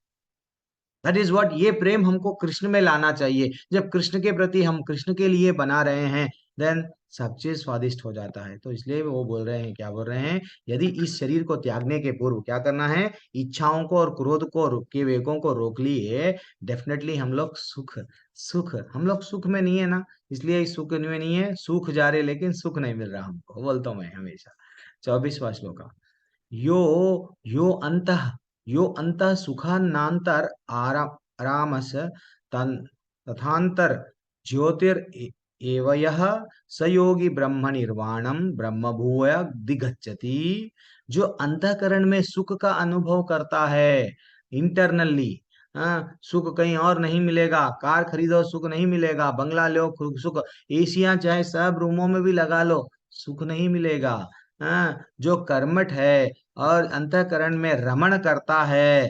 दैट इज व्हाट, ये प्रेम हमको कृष्ण में लाना चाहिए। जब कृष्ण के प्रति, हम कृष्ण के लिए बना रहे हैं, देन सब चीज स्वादिष्ट हो जाता है। तो इसलिए वो बोल रहे हैं, क्या बोल रहे हैं, यदि इस शरीर को त्यागने के पूर्व क्या करना है, इच्छाओं को और क्रोध को के वेगों को रोक लिए, डेफिनेटली हम लोग सुख हम लोग सुख में नहीं है ना, इसलिए इस सुख में नहीं है, सूख जा रहे, लेकिन सुख नहीं मिल रहा हमको, बोलता हूँ मैं हमेशा। 24वां श्लोक, यो यो अंतः यो अंतः सुखानांतर आरामस तन तथांतर ज्योतिर एव यः स योगी ब्रह्म निर्वाणम ब्रह्म भूय दिगच्छति। जो अंतःकरण में सुख का अनुभव करता है, इंटरनली, सुख कहीं और नहीं मिलेगा। कार खरीदो सुख नहीं मिलेगा, बंगला लो सुख, एसिया चाहे सब रूमों में भी लगा लो, सुख नहीं मिलेगा। जो कर्मठ है और अंतःकरण में रमण करता है,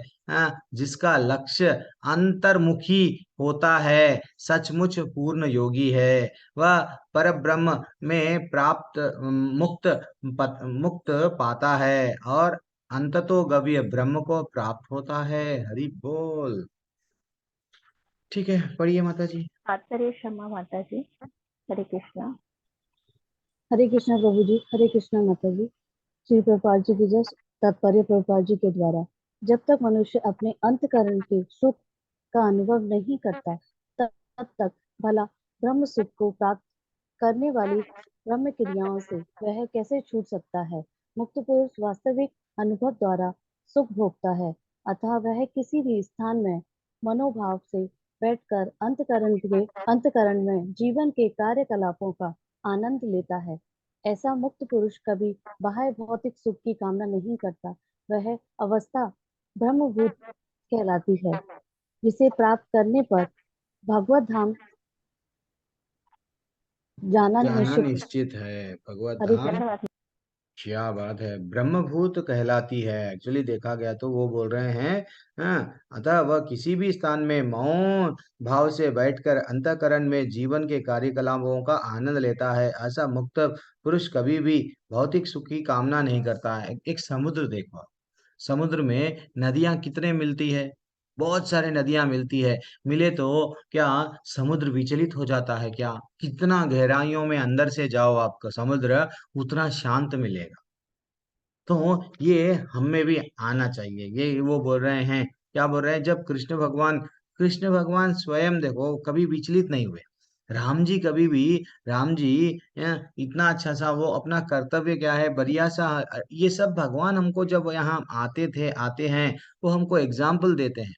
जिसका लक्ष्य अंतर्मुखी होता है, सचमुच पूर्ण योगी है। वह पर ब्रह्म में प्राप्त मुक्त पाता है और अंततो गव्य ब्रह्म को प्राप्त होता है। हरि बोल। ठीक है, पढ़िए माता जी। तात्पर्य क्षमा माता जी। हरे कृष्णा। हरे कृष्णा प्रभु जी, हरे कृष्णा माता जी। श्री प्रभुपाद जी की जय। तात्पर्य प्रभुपाद जी के द्वारा, जब तक मनुष्य अपने अंतःकरण के सुख का अनुभव नहीं करता, तब तक भला ब्रह्म सुख को प्राप्त करने वाली ब्रह्म क्रियाओं से वह कैसे छूट सकता है। मुक्त पुरुष वास्तविक अनुभव द्वारा सुख भोगता है, अतः वह किसी भी स्थान में मनोभाव से बैठकर अंतःकरण में जीवन के कार्यकलापों का आनंद लेता है। ऐसा मुक्त पुरुष कभी बाह्य भौतिक सुख की कामना नहीं करता। वह अवस्था ब्रह्मभूत कहलाती है, जिसे प्राप्त करने पर भगवत धाम जाना जाना निश्चित। निश्चित है, भगवत हरे धाम। कृष्ण। क्या बात है, ब्रह्मभूत कहलाती है। एक्चुअली देखा गया तो वो बोल रहे हैं, अतः वह किसी भी स्थान में मौन भाव से बैठकर अंतःकरण में जीवन के कार्यकलापों का आनंद लेता है। ऐसा मुक्त पुरुष कभी भी भौतिक सुख की कामना नहीं करता है। एक समुद्र देखो, समुद्र में नदियां कितने मिलती है, बहुत सारे नदियां मिलती है, मिले तो क्या समुद्र विचलित हो जाता है क्या? कितना गहराइयों में अंदर से जाओ आपका समुद्र उतना शांत मिलेगा। तो ये हम में भी आना चाहिए। ये वो बोल रहे हैं, क्या बोल रहे हैं, जब कृष्ण भगवान स्वयं देखो कभी विचलित नहीं हुए। राम जी कभी भी, राम जी इतना अच्छा सा वो अपना कर्तव्य क्या है बढ़िया सा, ये सब भगवान हमको जब यहाँ आते हैं वो हमको एग्जाम्पल देते हैं।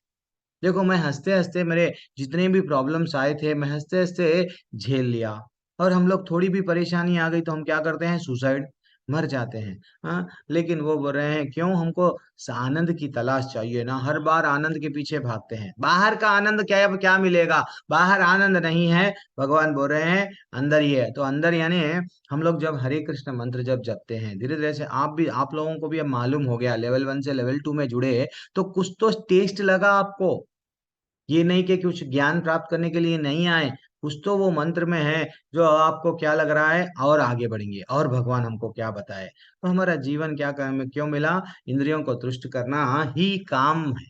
देखो मैं हंसते हंसते, मेरे जितने भी प्रॉब्लम्स आए थे मैं हंसते हंसते झेल लिया। और हम लोग थोड़ी भी परेशानी आ गई तो हम क्या करते हैं, सुसाइड, मर जाते हैं। हाँ, लेकिन वो बोल रहे हैं क्यों, हमको आनंद की तलाश चाहिए ना, हर बार आनंद के पीछे भागते हैं। बाहर का आनंद क्या क्या मिलेगा, बाहर आनंद नहीं है। भगवान बोल रहे हैं अंदर ही है। तो अंदर यानी हम लोग जब हरे कृष्ण मंत्र जब जपते हैं धीरे धीरे से, आप लोगों को भी अब मालूम हो गया, लेवल 1 से लेवल 2 में जुड़े तो कुछ तो टेस्ट लगा आपको। ये नहीं कि कुछ ज्ञान प्राप्त करने के लिए नहीं आए, कुछ तो वो मंत्र में है जो आपको क्या लग रहा है, और आगे बढ़ेंगे और भगवान हमको क्या बताए। तो हमारा जीवन क्या क्यों मिला, इंद्रियों को तुष्ट करना ही काम है।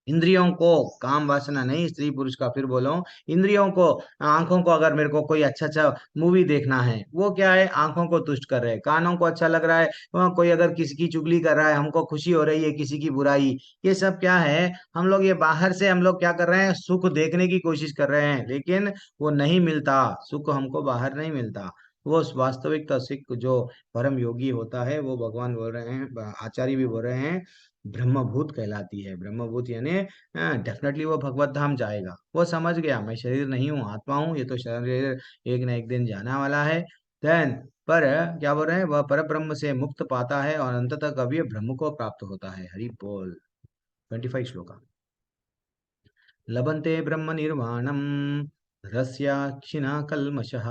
इंद्रियों को, काम वासना नहीं, स्त्री पुरुष का फिर बोलो, इंद्रियों को, आंखों को, अगर मेरे को कोई अच्छा अच्छा मूवी देखना है वो क्या है, आंखों को तुष्ट कर रहे हैं। कानों को अच्छा लग रहा है, कोई अगर किसी की चुगली कर रहा है, हमको खुशी हो रही है किसी की बुराई, ये सब क्या है, हम लोग ये बाहर से हम लोग क्या कर रहे हैं, सुख देखने की कोशिश कर रहे हैं, लेकिन वो नहीं मिलता। सुख हमको बाहर नहीं मिलता। वो वास्तविकता सिख जो परम योगी होता है, वो भगवान बोल रहे हैं, आचार्य भी बोल रहे हैं, ब्रह्मभूत कहलाती है। ब्रह्मभूत यानी डेफिनेटली वो भगवत धाम जाएगा। वो समझ गया मैं शरीर नहीं हूँ, आत्मा हूँ, ये तो शरीर एक न एक दिन जाने वाला है। देन पर क्या बोल रहे हैं, वह पर ब्रह्म से मुक्त पाता है और अंततः कभी ब्रह्म को प्राप्त होता है। हरि बोल। 25 श्लोका। लभन्ते ब्रह्म निर्वाणम रस्याक्षिणा कल्मषः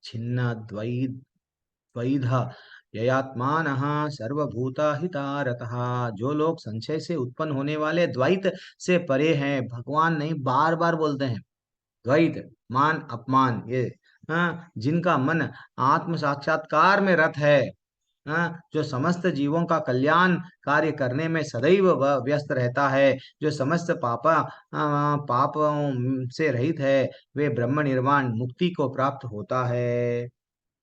छिन्नाद्वै द्वैधा ययात्मानः सर्वभूताहितारतः। जो लोग संशय से उत्पन्न होने वाले द्वैत से परे हैं, भगवान नहीं बार बार बोलते हैं, द्वैत मान अपमान ये, जिनका मन आत्म साक्षात्कार में रत है, जो समस्त जीवों का कल्याण कार्य करने में सदैव वह व्यस्त रहता है, जो समस्त पापों से रहित है, वे ब्रह्म निर्वाण मुक्ति को प्राप्त होता है।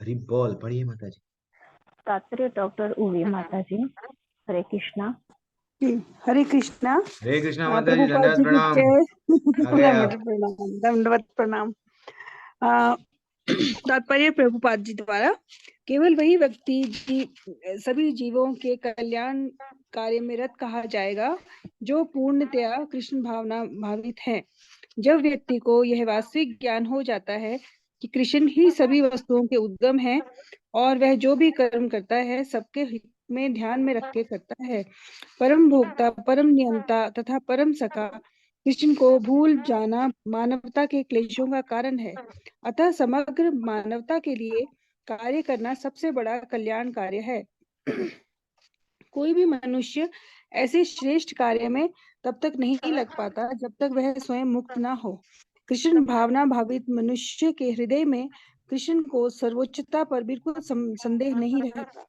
हरि बोल। पढ़िए माता जी। तात्पर्य डॉक्टर उवी माता जी। हरे कृष्णा। जी, हरे कृष्णा। हरे कृष्णा माता जी, प्रभुपाद दंडवत जी की प्रणाम। जय। आ गए आप। प्रणाम, दंडवत प्रणाम। तात्पर्य प्रभुपाद जी द्वारा, केवल वही व्यक्ति सभी जीवों के कल्याण कार्य में रत कहा जाएगा जो पूर्णतया कृष्ण भावना भावित है। जब व्यक्ति को यह वास्तविक ज्ञान हो जाता है कि कृष्ण ही सभी वस्तुओं के उद्गम है और वह जो भी कर्म करता है सबके हित में ध्यान में रख के करता है, परम भोक्ता, परम नियंता तथा परम सखा कृष्ण को भूल जाना मानवता के क्लेशों का कारण है। अतः समग्र मानवता के लिए कार्य करना सबसे बड़ा कल्याण कार्य है। कोई भी मनुष्य ऐसे श्रेष्ठ कार्य में तब तक नहीं लग पाता जब तक वह स्वयं मुक्त ना हो। कृष्ण भावना भावित मनुष्य के हृदय में कृष्ण को सर्वोच्चता पर बिल्कुल संदेह नहीं रहता।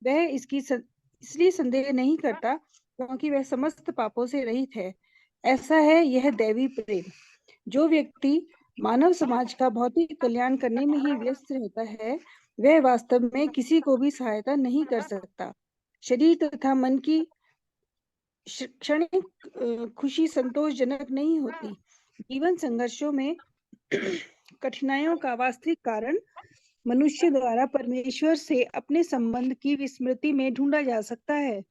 वह इसलिए संदेह नहीं करता क्योंकि वह समस्त पापों से रहित है। ऐसा है यह दैवी प्रेम। जो व्यक्ति मानव समाज का भौतिक कल्याण करने में ही व्यस्त रहता है, वह वास्तव में किसी को भी सहायता नहीं कर सकता। शरीर तथा मन की क्षणिक खुशी संतोषजनक नहीं होती। जीवन संघर्षों में कठिनाइयों का वास्तविक कारण मनुष्य द्वारा परमेश्वर से अपने संबंध की विस्मृति में ढूंढा जा सकता है।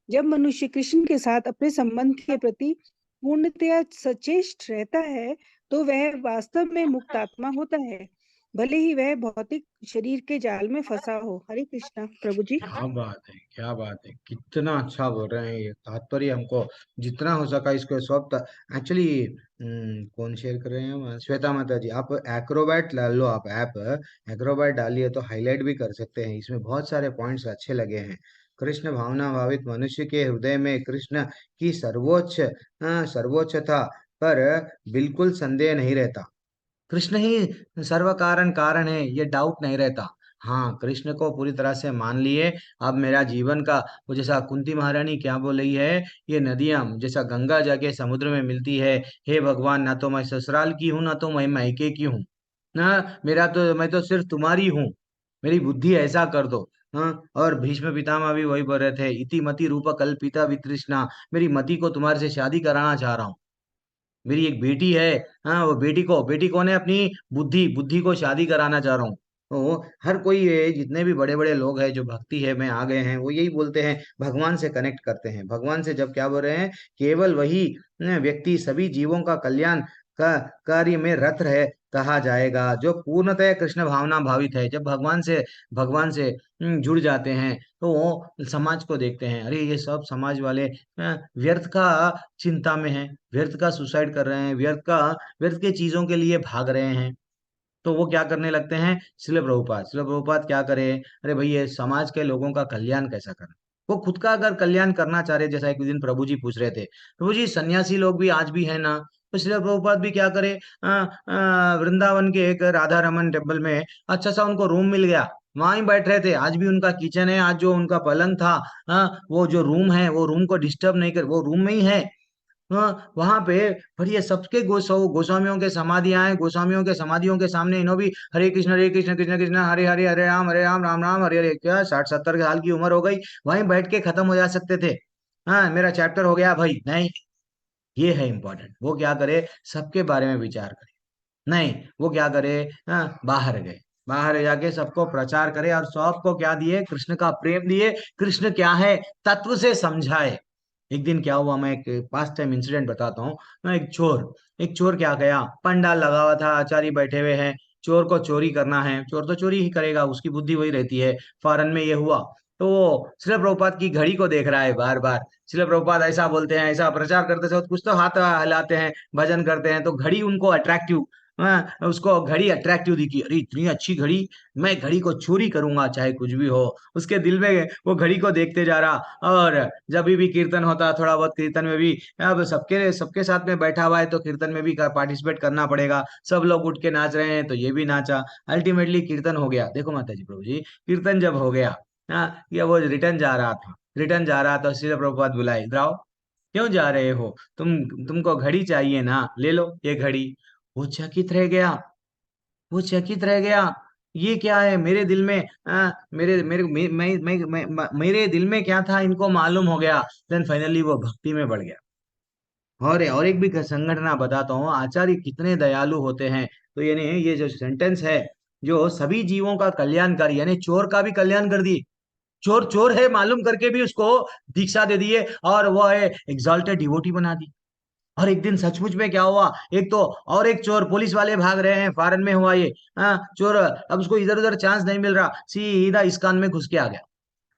जब मनुष्य कृष्ण के साथ अपने संबंध के प्रति पूर्णतया सचेष्ट रहता है तो वह वास्तव में मुक्त आत्मा होता है, भले ही वह भौतिक शरीर के जाल में फंसा हो। हरे कृष्णा। प्रभु जी। क्या बात है, क्या बात है, कितना अच्छा बोल रहे हैं। ये तात्पर्य हमको जितना हो सका इसको सब, एक्चुअली कौन शेयर कर रहे हैं, श्वेता माता जी, आप एक्रोबैट डाल लो, आप ऐप एक्रोबैट डालिए तो हाईलाइट भी कर सकते हैं, इसमें बहुत सारे पॉइंट्स अच्छे लगे हैं। कृष्ण भावना भावित मनुष्य के हृदय में कृष्ण की सर्वोच्चता पर बिल्कुल संदेह नहीं रहता। कृष्ण ही सर्व कारण कारण है, ये डाउट नहीं रहता। हाँ, कृष्ण को पूरी तरह से मान लिए। अब मेरा जीवन का वो, जैसा कुंती महारानी क्या बोल रही है, ये नदियां जैसा गंगा जाके समुद्र में मिलती है, हे भगवान, ना तो मैं ससुराल की हूँ, ना तो मैं मायके की हूँ, ना मैं तो सिर्फ तुम्हारी हूँ, मेरी बुद्धि ऐसा कर दो। हाँ, और भीष्म पितामह भी वही बोल रहे थे, इति मति रूप कल्पिता वितृष्णा, मेरी मति को तुम्हारे से शादी कराना चाह रहा हूँ। मेरी एक बेटी है, हाँ, वो बेटी को ने अपनी बुद्धि बुद्धि को शादी कराना चाह रहा हूँ। तो हर कोई ये जितने भी बड़े बड़े लोग हैं जो भक्ति है में आ गए हैं, वो यही बोलते हैं, भगवान से कनेक्ट करते हैं। भगवान से जब क्या बोल रहे हैं, केवल वही व्यक्ति सभी जीवों का कल्याण का कार्य में रत रहे कहा जाएगा, जो पूर्णतः कृष्ण भावना भावित है। जब भगवान से जुड़ जाते हैं, तो वो समाज को देखते हैं, अरे ये सब समाज वाले व्यर्थ का चिंता में है, व्यर्थ का सुसाइड कर रहे हैं, व्यर्थ के चीजों के लिए भाग रहे हैं। तो वो क्या करने लगते हैं, शिल प्रभुपाद क्या करे, अरे भाई ये समाज के लोगों का कल्याण कैसा करें। वो खुद का अगर कल्याण करना चाह रहे, जैसा एक दिन प्रभु जी पूछ रहे थे, प्रभु जी सन्यासी लोग भी आज भी है ना, तो शिल प्रभुपाद भी क्या करे, वृंदावन के एक राधा रमन टेम्पल में अच्छा सा उनको रूम मिल गया, वहां ही बैठ रहे थे। आज भी उनका किचन है, आज जो उनका पलंग था, वो जो रूम है, वो रूम को डिस्टर्ब नहीं कर, वो रूम में ही है। वहां पे बढ़िया सबके गोस्वामियों के समाधियां हैं, गोस्वामियों के समाधियों के सामने इन्हों भी हरे कृष्ण कृष्ण कृष्ण हरे हरे, हरे राम राम राम हरे हरे, क्या 60-70 साल की उम्र हो गई, वहीं बैठ के खत्म हो जा सकते थे। हाँ, मेरा चैप्टर हो गया भाई, नहीं, ये है इंपॉर्टेंट। वो क्या करे, सबके बारे में विचार करे, नहीं, वो क्या करे, हाँ, बाहर गए, बाहर जाके सबको प्रचार करे, और सबको क्या दिए, कृष्ण का प्रेम दिए, कृष्ण क्या है तत्व से समझाए। एक दिन क्या हुआ, मैं एक पास्ट टाइम इंसिडेंट बताता हूँ। ना एक चोर क्या गया, पंडाल लगा हुआ था, आचार्य बैठे हुए हैं, चोर को चोरी करना है, चोर तो चोरी ही करेगा, उसकी बुद्धि वही रहती है। फॉरेन में ये हुआ, तो वो श्रील प्रभुपाद की घड़ी को देख रहा है बार बार। श्रील प्रभुपाद ऐसा बोलते हैं, ऐसा प्रचार करते समय कुछ तो हाथ हिलाते हैं, भजन करते हैं, तो घड़ी उनको अट्रैक्टिव, उसको घड़ी अट्रैक्टिव दिखी, अरे इतनी अच्छी घड़ी, मैं घड़ी को चोरी करूंगा चाहे कुछ भी हो। उसके दिल में वो घड़ी को देखते जा रहा। और जब भी कीर्तन होता, थोड़ा बहुत कीर्तन में भी, अब सबके सबके साथ में बैठा हुआ है, तो कीर्तन में भी पार्टिसिपेट करना पड़ेगा। सब लोग उठ के नाच रहे हैं, तो ये भी नाचा। अल्टीमेटली कीर्तन हो गया। देखो माता जी, प्रभु जी, कीर्तन जब हो गया, ये वो रिटर्न जा रहा था, श्रील प्रभुपाद बुलाए, इधर आओ, क्यों जा रहे हो, तुमको घड़ी चाहिए ना, ले लो ये घड़ी। वो चकित रह गया, वो चकित रह गया, ये क्या है मेरे दिल में, मेरे मेरे मे- मेरे दिल में क्या था, इनको मालूम हो गया। देन फाइनली वो भक्ति में बढ़ गया। और एक भी संगठन बताता हूँ, आचार्य कितने दयालु होते हैं। तो यानी ये जो सेंटेंस है, जो सभी जीवों का कल्याणकारी, यानी चोर का भी कल्याण कर दिए, चोर चोर है मालूम करके भी उसको दीक्षा दे दिए, और वो है एग्जॉल्टेड डिवोटी बना दी। और एक दिन सचमुच में क्या हुआ, एक तो और एक चोर, पुलिस वाले भाग रहे हैं, फॉरेन में हुआ ये, चोर, अब उसको इधर उधर चांस नहीं मिल रहा, सीधा इस्कॉन में घुस के आ गया।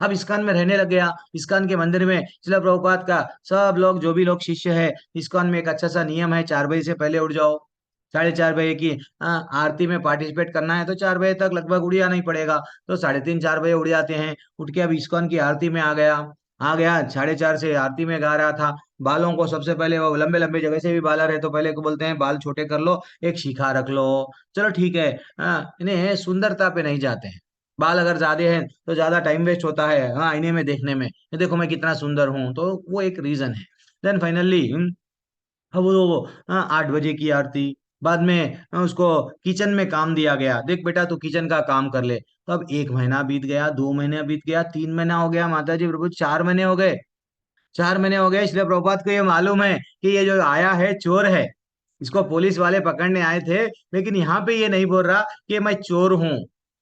अब इस्कॉन में रहने लग गया। इस्कॉन के मंदिर में शिला प्रभुपाद का सब लोग, जो भी लोग शिष्य है, इस्कॉन में एक अच्छा सा नियम है, 4 बजे से पहले उठ जाओ, 4:30 बजे की आरती में पार्टिसिपेट करना है, तो 4 बजे तक लगभग उड़ जाना ही पड़ेगा। तो 3:30-4 बजे उड़ जाते हैं। उठ के अब इस्कॉन की आरती में आ गया 4:30 से आरती में गा रहा था। बालों को सबसे पहले, वो लंबे लंबे जगह से भी बाल रहे, तो पहले को बोलते हैं बाल छोटे कर लो, एक शिखा रख लो, चलो ठीक है। इन्हें सुंदरता पे नहीं जाते हैं, बाल अगर ज्यादा हैं तो ज्यादा टाइम वेस्ट होता है, हाँ, आईने में देखने में, ये देखो मैं कितना सुंदर हूँ, तो वो एक रीजन है। देन फाइनली अब वो 8 बजे की आरती, बाद में उसको किचन में काम दिया गया, देख बेटा तू किचन का काम कर ले। तो अब 1 महीना बीत गया, 2 महीने बीत गया, 3 महीना हो गया, माता जी प्रभु 4 महीने हो गए। 4 महीने हो गए, इसलिए प्रभुपाद को ये मालूम है कि ये जो आया है चोर है, इसको पुलिस वाले पकड़ने आए थे, लेकिन यहाँ पे ये नहीं बोल रहा कि मैं चोर हूँ।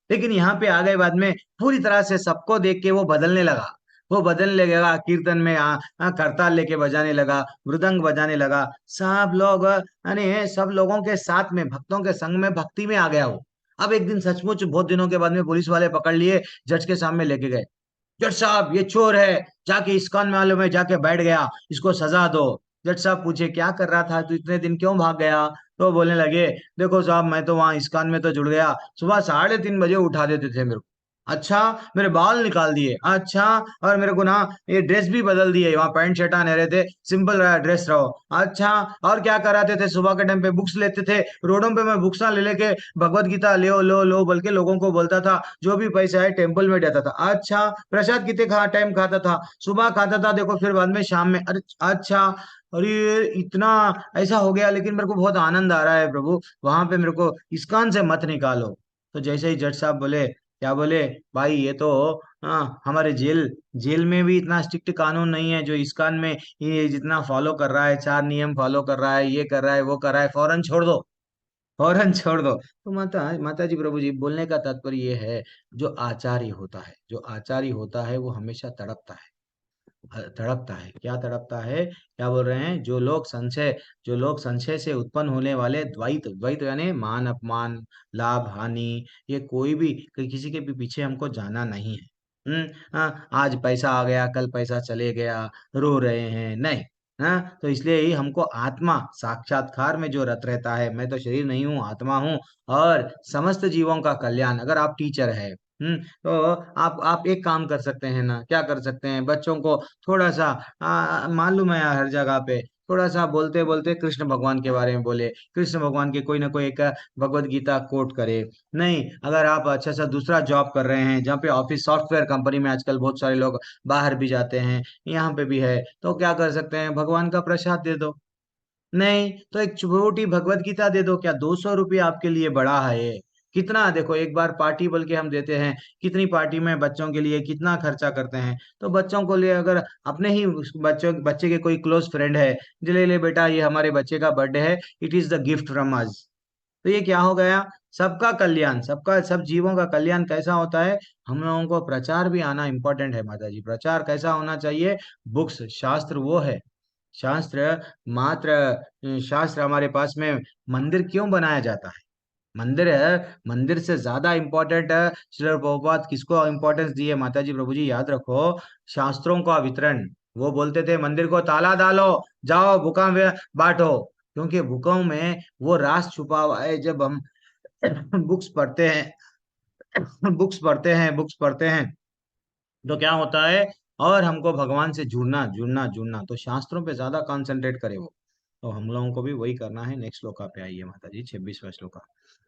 लेकिन यहाँ पे आ गए बाद में, पूरी तरह से सबको देख के वो बदलने लगा। वो बदलने लगा, कीर्तन में करताल लेके बजाने लगा, मृदंग बजाने लगा, सब लोग, यानी सब लोगों के साथ में, भक्तों के संग में भक्ति में आ गया वो। अब एक दिन सचमुच बहुत दिनों के बाद में पुलिस वाले पकड़ लिए, जज के सामने लेके गए। जज साहब ये चोर है, जाके इस्कॉन मालूम है जाके बैठ गया, इसको सजा दो। जज साहब पूछे क्या कर रहा था तू, इतने दिन क्यों भाग गया। तो बोलने लगे, देखो साहब मैं तो वहां इस्कॉन में तो जुड़ गया, सुबह 3:30 बजे उठा देते थे मेरे को, अच्छा मेरे बाल निकाल दिए, अच्छा और मेरे को ना ये ड्रेस भी बदल दिए, वहां पैंट शर्ट नहीं रहते, सिंपल ड्रेस रहो, अच्छा और क्या कराते थे, सुबह के टाइम पे बुक्स लेते थे, रोडों पे मैं बुक्स ना ले लेके भगवत गीता लो लो लो बोल के लोगों को बोलता था, जो भी पैसा है टेम्पल में देता था, अच्छा प्रसाद कितने टाइम खाता था, सुबह खाता था देखो, फिर बाद में शाम में, अरे अच्छा, अरे इतना ऐसा हो गया, लेकिन मेरे को बहुत आनंद आ रहा है प्रभु, वहां पे मेरे को इस्कॉन से मत निकालो। तो जैसे ही जज साहब बोले, क्या बोले, भाई ये तो हमारे जेल जेल में भी इतना स्ट्रिक्ट कानून नहीं है जो इस्कॉन में ये जितना फॉलो कर रहा है, 4 नियम फॉलो कर रहा है, ये कर रहा है, वो कर रहा है, फौरन छोड़ दो, फौरन छोड़ दो। तो माता जी प्रभु जी बोलने का तात्पर्य ये है, जो आचार्य होता है, जो आचार्य होता है वो हमेशा तड़पता है, तड़पता है, क्या तड़पता है, क्या बोल रहे हैं, जो लोग संशय से उत्पन्न होने वाले द्वैत, द्वैत यानी मान अपमान, लाभ हानि, ये कोई भी किसी के भी पीछे हमको जाना नहीं है। आज पैसा आ गया, कल पैसा चले गया, रो रहे हैं, नहीं। तो इसलिए ही हमको आत्मा साक्षात्कार में जो रत रहता है, मैं तो शरीर नहीं हूँ, आत्मा हूँ, और समस्त जीवों का कल्याण, अगर आप टीचर है, तो आप एक काम कर सकते हैं ना, क्या कर सकते हैं, बच्चों को थोड़ा सा मालूम है हर जगह पे, थोड़ा सा बोलते बोलते कृष्ण भगवान के बारे में बोले, कृष्ण भगवान के कोई ना कोई एक भगवत गीता कोट करे। नहीं, अगर आप अच्छा सा दूसरा जॉब कर रहे हैं, जहाँ पे ऑफिस सॉफ्टवेयर कंपनी में आजकल बहुत सारे लोग बाहर भी जाते हैं, यहाँ पे भी है, तो क्या कर सकते हैं, भगवान का प्रसाद दे दो। नहीं तो एक छोटी भगवत गीता दे दो, क्या 200 रुपये आपके लिए बड़ा है ये, कितना, देखो एक बार पार्टी बोल के हम देते हैं, कितनी पार्टी में बच्चों के लिए कितना खर्चा करते हैं, तो बच्चों को लिए अगर अपने ही बच्चे के कोई क्लोज फ्रेंड है, जो ले ले बेटा ये हमारे बच्चे का बर्थडे है, it is the gift from us, तो ये क्या हो गया, सबका कल्याण, सबका सब जीवों का कल्याण कैसा होता है, हम लोगों को प्रचार भी आना इंपॉर्टेंट है माता जी, प्रचार कैसा होना चाहिए, बुक्स शास्त्र वो है, शास्त्र मात्र शास्त्र हमारे पास में, मंदिर क्यों बनाया जाता है, मंदिर है, मंदिर से ज्यादा इंपॉर्टेंट है, श्रील प्रभुपाद किसको इंपॉर्टेंस दी है माता जी प्रभु जी, याद रखो, शास्त्रों का वितरण, वो बोलते थे मंदिर को ताला डालो, जाओ भूखा बांटो, क्योंकि भूखों में वो रास छुपा हुआ है, जब हम बुक्स पढ़ते हैं, बुक्स पढ़ते हैं, तो क्या होता है, और हमको भगवान से जुड़ना जुड़ना जुड़ना, तो शास्त्रों पे ज्यादा कंसंट्रेट करे वो, तो हम लोगों को भी वही करना है। नेक्स्ट श्लोका पे आइए माता जी, 26वां श्लोका।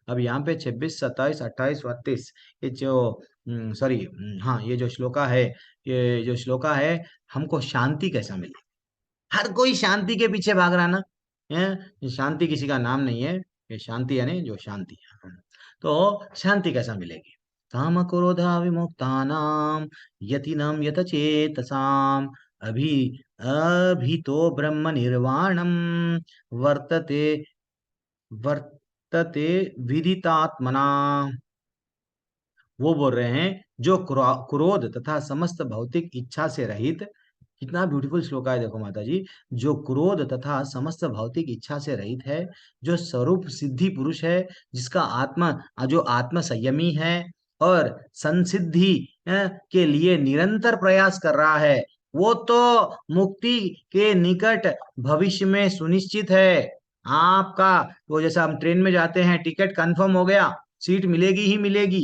अब यहाँ पे 26, 27, 28, 32, ये जो सॉरी, हाँ ये जो श्लोका है, ये जो श्लोका है, हमको शांति कैसा मिले, हर कोई शांति के पीछे भाग रहा ना, ये शांति किसी का नाम नहीं है, ये शांति यानी जो शांति है। तो शांति कैसा मिलेगी, काम क्रोधा विमुक्तानाम यतिनम यतचेतसाम अभी अभी तो ब्रह्म निर्वाणम वर्तते वर्तते विदितात्मना। वो बोल रहे हैं जो क्रोध तथा समस्त भौतिक इच्छा से रहित, कितना ब्यूटीफुल श्लोक है देखो माता जी, जो क्रोध तथा समस्त भौतिक इच्छा से रहित है, जो स्वरूप सिद्धि पुरुष है, जिसका आत्मा जो आत्म संयमी है और संसिद्धि के लिए निरंतर प्रयास कर रहा है, वो तो मुक्ति के निकट भविष्य में सुनिश्चित है। आपका वो जैसा हम ट्रेन में जाते हैं, टिकट कंफर्म हो गया, सीट मिलेगी ही मिलेगी,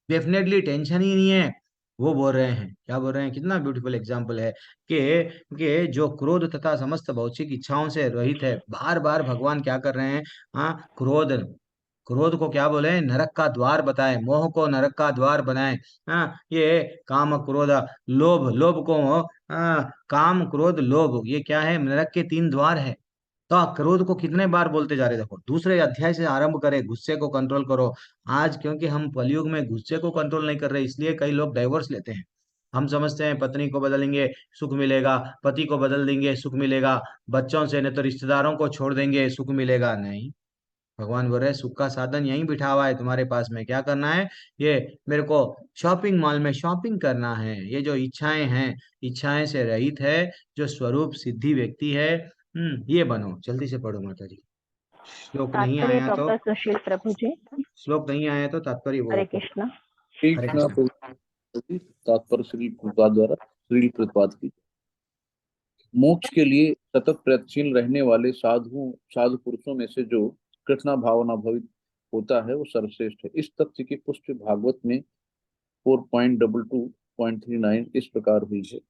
डेफिनेटली टेंशन ही नहीं है, वो बोल रहे हैं, क्या बोल रहे हैं, कितना ब्यूटीफुल एग्जाम्पल है कि जो क्रोध तथा समस्त भौतिक इच्छाओं से रहित है, बार बार भगवान क्या कर रहे हैं, हाँ क्रोध, क्रोध को क्या बोले, नरक का द्वार बताए, मोह को नरक का द्वार बनाए, हाँ ये काम क्रोध लोभ, लोभ को काम क्रोध लोभ, ये क्या है, नरक के 3 द्वार है। तो क्रोध को कितने बार बोलते जा रहे, देखो दूसरे अध्याय से आरंभ करें, गुस्से को कंट्रोल करो। आज क्योंकि हम कलयुग में गुस्से को कंट्रोल नहीं कर रहे, इसलिए कई लोग डाइवोर्स लेते हैं, हम समझते हैं पत्नी को बदलेंगे सुख मिलेगा, पति को बदल देंगे सुख मिलेगा, बच्चों से नहीं तो रिश्तेदारों को छोड़ देंगे सुख मिलेगा, नहीं, भगवान बोल रहे हैं, सुख का साधन यहीं बिठा हुआ है तुम्हारे पास में, क्या करना है, ये मेरे को शॉपिंग मॉल में शॉपिंग करना है, ये जो इच्छाएं हैं, इच्छाएं से रहित है, जो स्वरूप सिद्धि व्यक्ति है, ये बनो। जल्दी से पढ़ो माता जी, श्लोक नहीं तात्पर्य आया तो, डॉक्टर सुशील प्रभु जी। श्लोक नहीं आया तो तात्पर्य वो हरे पढ़ो। कृष्णा। हरे कृष्ण। तात्पर्य श्री प्रभुपाद द्वारा, श्री प्रभुपाद की, मोक्ष के लिए सतत प्रयत्नशील रहने वाले साधु पुरुषों में से जो कृष्णा भावना भवित होता है वो सर्वश्रेष्ठ है। इस तथ्य की पुष्टि भागवत में 4.22.39 इस प्रकार हुई है।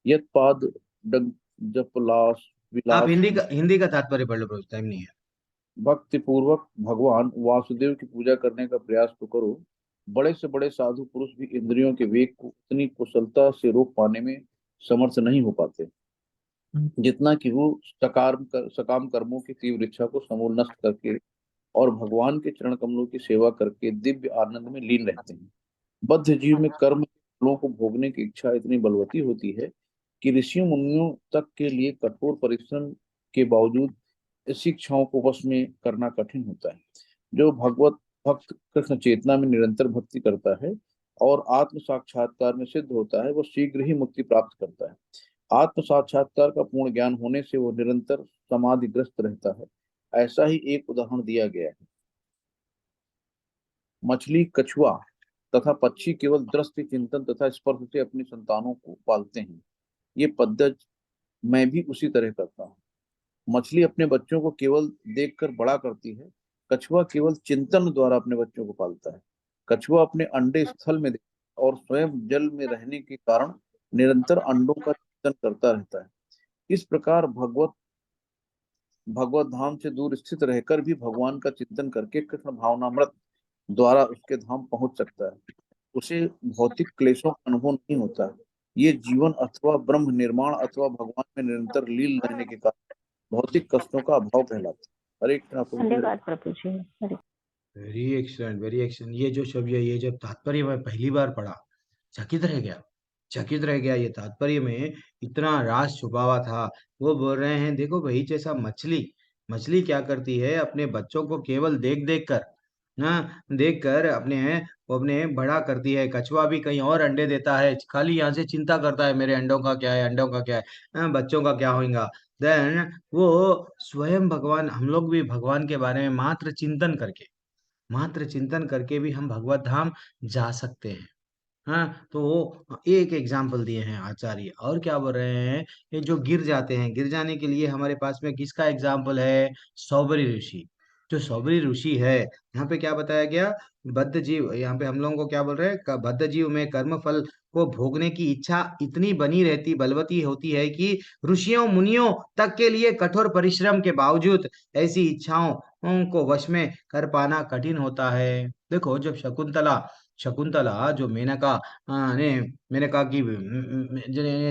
यत पाद जपलास आप विलास हिंदी का तात्पर्य पढ़ लो, टाइम नहीं है। भक्ति पूर्वक भगवान वासुदेव की पूजा करने का प्रयास तो करो। बड़े से बड़े साधु पुरुष भी इंद्रियों के वेग को उतनी कुशलता से रोक पाने में समर्थ नहीं हो पाते जितना कि वो सकाम कर्मों की तीव्र इच्छा को समूल नष्ट करके और भगवान के चरण कमलों की सेवा करके दिव्य आनंद में लीन रहते हैं। बद्ध जीव में कर्म के फलों को भोगने की इच्छा इतनी बलवती होती है कि ऋषियों मुनियों तक के लिए कठोर परिश्रम के बावजूद इस इच्छाओं को वश में करना कठिन होता है। जो भगवत भक्त कृष्ण चेतना में निरंतर भक्ति करता है और आत्म साक्षात्कार में सिद्ध होता है, वो शीघ्र ही मुक्ति प्राप्त करता है। आत्म साक्षात्कार का पूर्ण ज्ञान होने से वो निरंतर समाधिग्रस्त रहता है। ऐसा ही एक उदाहरण दिया गया है। मछली, कछुआ तथा पक्षी केवल दृष्टि चिंतन तथा स्पर्श से अपनी संतानों को पालते हैं। ये पद्धति मैं भी उसी तरह करता हूँ। मछली अपने बच्चों को केवल देखकर बड़ा करती है, कछुआ केवल चिंतन द्वारा अपने बच्चों को पालता है। कछुआ अपने अंडे स्थल में और स्वयं जल में रहने के कारण निरंतर अंडों का चिंतन करता रहता है। इस प्रकार भगवत धाम से दूर स्थित रहकर भी भगवान का चिंतन करके कृष्ण भावनामृत द्वारा उसके धाम पहुंच सकता है। उसे भौतिक क्लेशों का अनुभव नहीं होता। ये जीवन अथवा ब्रह्म निर्माण अथवा भगवान में निरंतर लीन रहने के कारण भौतिक कष्टों का अभाव कहलाता है। हरे कृष्ण प्रभु जी। धन्यवाद प्रभु जी। हरे वेरी एक्सलेंट, वेरी एक्सलेंट। ये जो शब्द है, ये जब तात्पर्य मैं पहली बार पढ़ा, चकित रह गया, चकित रह गया। ये तात्पर्य में इतना राज छुपा हुआ था। वो बोल रहे हैं, देखो भाई, जैसा मछली मछली क्या करती है, अपने बच्चों को केवल देख देख कर ना, देख कर अपने बड़ा करती है। कछुआ भी कहीं और अंडे देता है, खाली यहाँ से चिंता करता है, मेरे अंडों का क्या है, अंडों का क्या है, बच्चों का क्या होगा। देन वो स्वयं भगवान, हम लोग भी भगवान के बारे में मात्र चिंतन करके भी हम भगवत धाम जा सकते हैं। हाँ, तो वो एक एग्जाम्पल दिए हैं आचार्य। और क्या बोल रहे हैं, ये जो गिर जाते हैं, गिर जाने के लिए हमारे पास में किसका एग्जाम्पल है? सौबरी ऋषि। जो सौबरी ऋषि है, यहाँ पे क्या बताया गया? बद्ध जीव, यहाँ पे हम लोगों को क्या बोल रहे हैं? बद्ध जीव में कर्म फल को भोगने की इच्छा इतनी बनी रहती, बलवती होती है कि ऋषियों मुनियों तक के लिए कठोर परिश्रम के बावजूद ऐसी इच्छाओं को वश में कर पाना कठिन होता है। देखो, जब शकुंतला जो मेनका की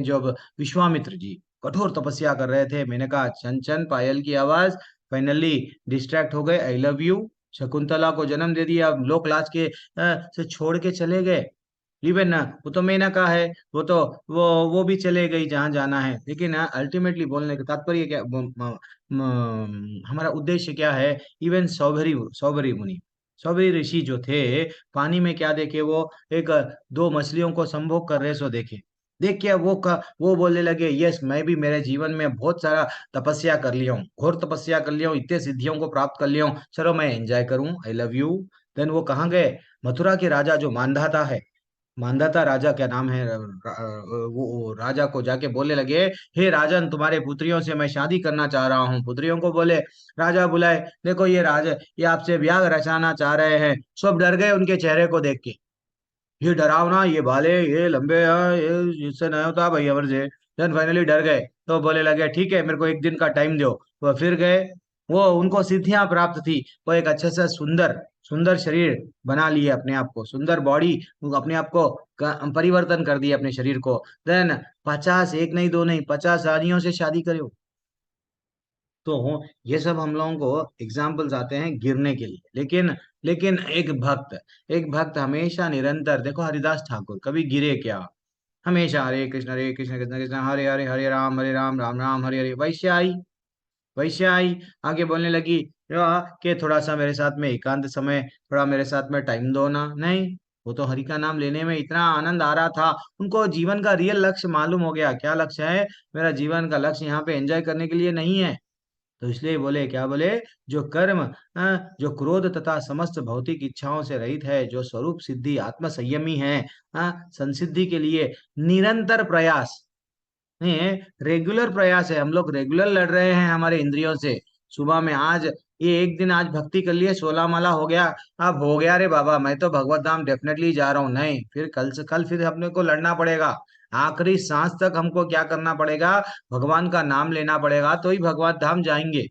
जब विश्वामित्र जी कठोर तपस्या कर रहे थे, मेनका चन चन पायल की आवाज, फाइनली डिस्ट्रैक्ट हो गए, आई लव यू, शकुंतला को जन्म दे दिया, लोकलाज के से छोड़ के चले गए। इवन वो तो मेनका है, वो भी चले गई जहां जाना है। लेकिन अल्टीमेटली बोलने का तात्पर्य क्या, हमारा उद्देश्य क्या है? इवन सौबरी मुनि, सौबरी ऋषि जो थे, पानी में क्या देखे? वो एक दो मछलियों को संभोग कर रहे सो देखे। देख के वो बोलने लगे, यस, मैं भी मेरे जीवन में बहुत सारा तपस्या कर लिया हूँ, घोर तपस्या कर लिया हूँ, इतने सिद्धियों को प्राप्त कर लिया हूँ, चलो मैं एंजॉय करूँ, आई लव यू। देन वो कहाँ गए? मथुरा के राजा जो मानधाता है, मानधाता राजा क्या नाम है, वो राजा को जाके बोलने लगे, हे राजन, तुम्हारे पुत्रियों से मैं शादी करना चाह रहा हूँ। पुत्रियों को बोले, राजा बुलाए, देखो ये आपसे ब्याह रचाना चाह रहे हैं। सब डर गए उनके चेहरे को देख के, ये डरावना, ये भाले, ये लंबे, ये इससे नहीं होता भाई अमर से। देन फाइनली डर गए, तो बोले लगे, ठीक है, मेरे को एक दिन का टाइम दो। वो फिर गए, वो उनको सिद्धियां प्राप्त थी, वो एक अच्छे से सुंदर सुंदर शरीर बना लिए, अपने आप को सुंदर बॉडी, अपने आप को परिवर्तन कर दिया अपने शरीर को। देन 50, एक नहीं दो नहीं, 50 रानियों से शादी करो। तो ये सब हम लोगों को एग्जाम्पल्स आते हैं गिरने के लिए। लेकिन एक भक्त हमेशा निरंतर, देखो हरिदास ठाकुर कभी गिरे क्या? हमेशा हरे कृष्ण कृष्ण कृष्ण हरे हरे, हरे राम राम राम हरे हरे। वैश्य आई आगे बोलने लगी, कि थोड़ा सा मेरे साथ में एकांत समय, थोड़ा मेरे साथ में टाइम दो ना। नहीं, वो तो हरि का नाम लेने में इतना आनंद आ रहा था, उनको जीवन का रियल लक्ष्य मालूम हो गया। क्या लक्ष्य है? मेरा जीवन का लक्ष्य यहाँ पे एंजॉय करने के लिए नहीं है। तो इसलिए बोले, क्या बोले? जो कर्म, जो क्रोध तथा समस्त भौतिक इच्छाओं से रहित है, जो स्वरूप सिद्धि आत्म संयमी है, संसिद्धि के लिए निरंतर प्रयास, नहीं रेगुलर प्रयास है। हम लोग रेगुलर लड़ रहे हैं हमारे इंद्रियों से। सुबह में आज ये एक दिन आज भक्ति कर लिए, 16 माला हो गया, अब हो गया रे बाबा, मैं तो भगवत धाम डेफिनेटली जा रहा हूँ, नहीं, फिर कल से कल फिर अपने को लड़ना पड़ेगा। आखिरी सांस तक हमको क्या करना पड़ेगा, भगवान का नाम लेना पड़ेगा, तो ही भगवत धाम जाएंगे।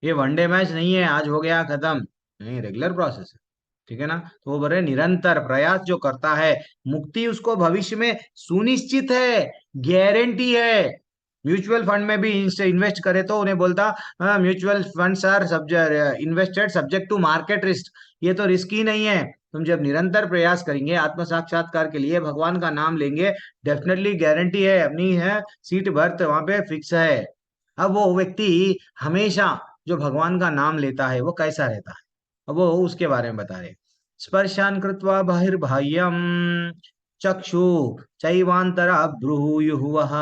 ये वनडे मैच नहीं है, आज हो गया खत्म, नहीं, रेगुलर प्रोसेस है। ठीक है ना। तो वो बोले निरंतर प्रयास जो करता है, मुक्ति उसको भविष्य में सुनिश्चित है, गारंटी है। म्यूचुअल फंड में भी इन्वेस्ट करे तो उन्हें बोलता mutual funds are invested subject to market risk, ये तो रिस्क ही नहीं है। तुम जब निरंतर प्रयास करेंगे आत्म साक्षात्कार के लिए, भगवान का नाम लेंगे, डेफिनेटली गारंटी है, अपनी है सीट बर्थ वहां पे फिक्स है। अब वो व्यक्ति हमेशा जो भगवान का नाम लेता है वो कैसा रहता है, अब वो उसके बारे में बता रहे। स्पर्शान कृत्वा बहिर्बाह्यम चक्षु चैवांतरा ब्रूयुः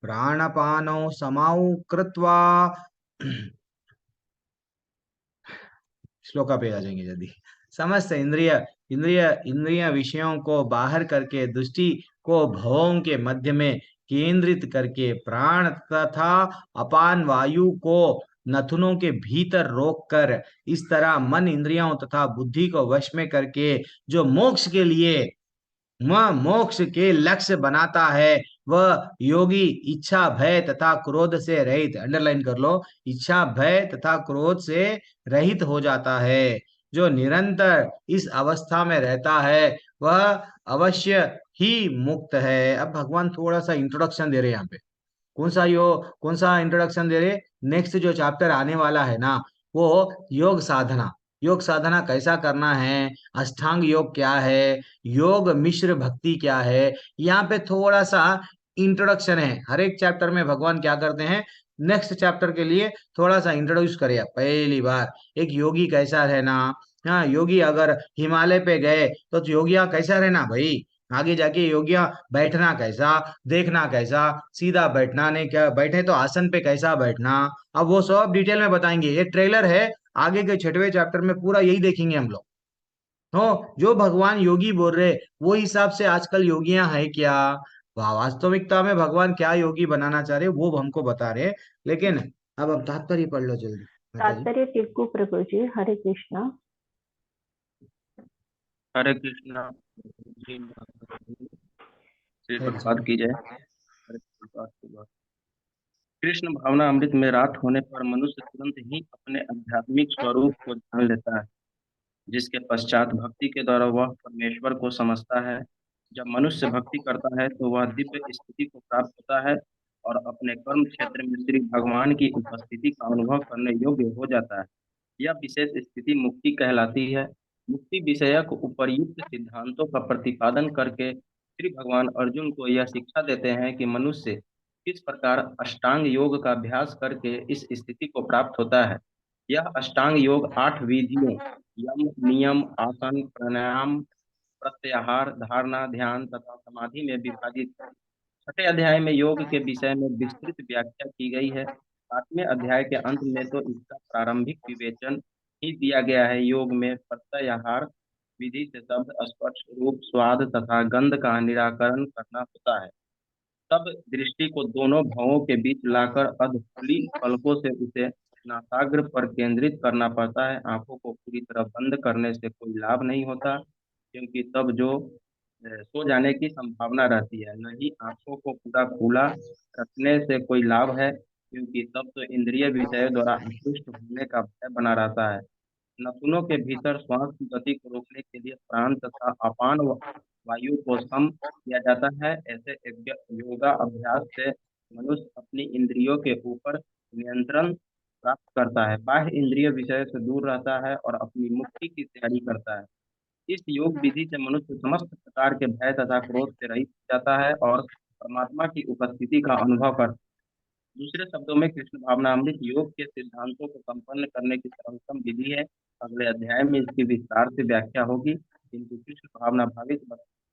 प्राणपानौ समाउ कृत्वा। श्लोका पे आ जाएंगे जल्दी। समस्त इंद्रिय इंद्रिय इंद्रिय विषयों को बाहर करके दृष्टि को भवों के मध्य में केंद्रित करके प्राण तथा अपान वायु को नथुनों के भीतर रोककर, इस तरह मन इंद्रियों तथा बुद्धि को वश में करके जो मोक्ष के लिए मोक्ष के लक्ष्य बनाता है, वह योगी इच्छा भय तथा क्रोध से रहित, अंडरलाइन कर लो, इच्छा भय तथा क्रोध से रहित हो जाता है। जो निरंतर इस अवस्था में रहता है वह अवश्य ही मुक्त है। अब भगवान थोड़ा सा इंट्रोडक्शन दे रहे हैं यहाँ पे। कौन सा इंट्रोडक्शन दे रहे, नेक्स्ट जो चैप्टर आने वाला है ना, वो योग साधना, योग साधना कैसा करना है, अष्टांग योग क्या है, योग मिश्र भक्ति क्या है, यहाँ पे थोड़ा सा इंट्रोडक्शन है। हर एक चैप्टर में भगवान क्या करते हैं, नेक्स्ट चैप्टर के लिए थोड़ा सा इंट्रोड्यूस करे। पहली बार एक योगी कैसा रहना, हाँ, योगी अगर हिमालय पे गए तो योगिया कैसा रहना भाई, आगे जाके योगिया बैठना कैसा, देखना कैसा, सीधा बैठना, नहीं क्या बैठे तो आसन पे कैसा बैठना, अब वो सब डिटेल में बताएंगे। ये ट्रेलर है, आगे के 6वें चैप्टर में पूरा यही देखेंगे हम लोग। हो जो भगवान योगी बोल रहे वो हिसाब से आजकल योगियां है क्या, वास्तविकता में भगवान क्या योगी बनाना चाह रहे वो हमको बता रहे। लेकिन अब हम तात्पर्य पढ़ लो जल्दी माता जी। तात्पर्य टिप्पू प्रभु जी। हरे कृष्णा। हरे कृष्णा जी, श्री प्रसाद की जय। हरे प्रसाद की बात। कृष्ण भावना अमृत में रात होने पर मनुष्य तुरंत ही अपने आध्यात्मिक स्वरूप को जान लेता है, जिसके पश्चात भक्ति के द्वारा वह परमेश्वर को समझता है। जब मनुष्य भक्ति करता है तो वह दिव्य स्थिति को प्राप्त होता है और अपने कर्म क्षेत्र में श्री भगवान की उपस्थिति का अनुभव करने योग्य हो जाता है। यह विशेष स्थिति मुक्ति कहलाती है। मुक्ति विषयक उपर्युक्त सिद्धांतों का प्रतिपादन करके श्री भगवान अर्जुन को यह शिक्षा देते हैं कि मनुष्य किस प्रकार अष्टांग योग का अभ्यास करके इस स्थिति को प्राप्त होता है। यह अष्टांग योग 8 विधियों यम नियम आसन प्राणायाम प्रत्याहार धारणा ध्यान तथा समाधि में विभाजित है। 6ठे अध्याय में योग के विषय में विस्तृत व्याख्या की गई है। 8वें अध्याय के अंत में तो इसका प्रारंभिक विवेचन ही दिया गया है। योग में प्रत्याहार विधि से शब्द स्पर्श रूप स्वाद तथा गंध का निराकरण करना होता है। तब दृष्टि को दोनों भवों के बीच लाकर अधखुली पलकों से उसे नासाग्र पर केंद्रित करना पड़ता है। आंखों को पूरी तरह बंद करने से कोई लाभ नहीं होता, क्योंकि तब जो सो जाने की संभावना रहती है। नहीं, आंखों को पूरा खुला रखने से कोई लाभ है, क्योंकि तब तो इंद्रिय विषयों द्वारा आकृष्ट होने का भय बना रहता है। नथुनों के भीतर श्वास की गति को रोकने के लिए प्राण तथा अपान वायु को सम किया जाता है। ऐसे योगा अभ्यास से मनुष्य अपनी इंद्रियों के ऊपर नियंत्रण प्राप्त करता है, बाह्य इंद्रिय विषय से दूर रहता है और अपनी मुक्ति की तैयारी करता है। इस योग विधि से मनुष्य समस्त प्रकार के भय तथा क्रोध से रहित हो जाता है और परमात्मा की उपस्थिति का अनुभव करता है। दूसरे शब्दों में कृष्ण भावनामृत योग के सिद्धांतों को संपन्न करने की सर्वोत्तम विधि है। अगले अध्याय में इसकी विस्तार से व्याख्या होगी। किंतु कृष्ण भावना भावित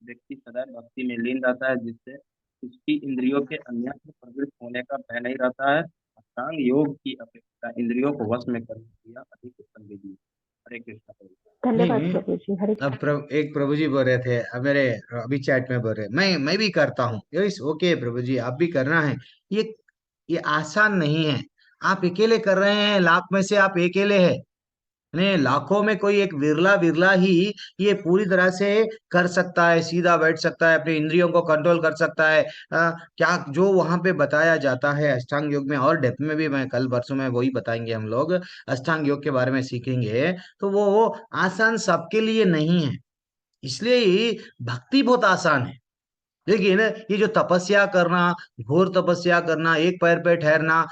व्यक्ति सदैव भक्ति में लीन रहता है, जिससे उसकी इंद्रियों के अन्यत्र प्रवृत्त होने का भय नहीं रहता है। अष्टांग योग की अपेक्षा इंद्रियों को वश में करने की यह अधिक उत्तम विधि है। हरे कृष्ण। धन्यवाद नहीं, प्रभु जी। हरे अब एक प्रभु जी बोल रहे थे, अब मेरे अभी चैट में बोल रहे, मैं भी करता हूँ। यस, ओके प्रभु जी, आप भी करना है। ये आसान नहीं है। आप अकेले कर रहे हैं, लाख में से आप अकेले हैं। ने लाखों में कोई एक विरला विरला ही ये पूरी तरह से कर सकता है, सीधा बैठ सकता है, अपने इंद्रियों को कंट्रोल कर सकता है। क्या जो वहां पे बताया जाता है अष्टांग योग में, और डेप्थ में भी मैं कल परसों में वही बताएंगे हम लोग, अष्टांग योग के बारे में सीखेंगे, तो वो आसान सबके लिए नहीं है। इसलिए ही भक्ति बहुत आसान है, लेकिन ये जो तपस्या करना, घोर तपस्या करना, एक पैर पे ठहरना,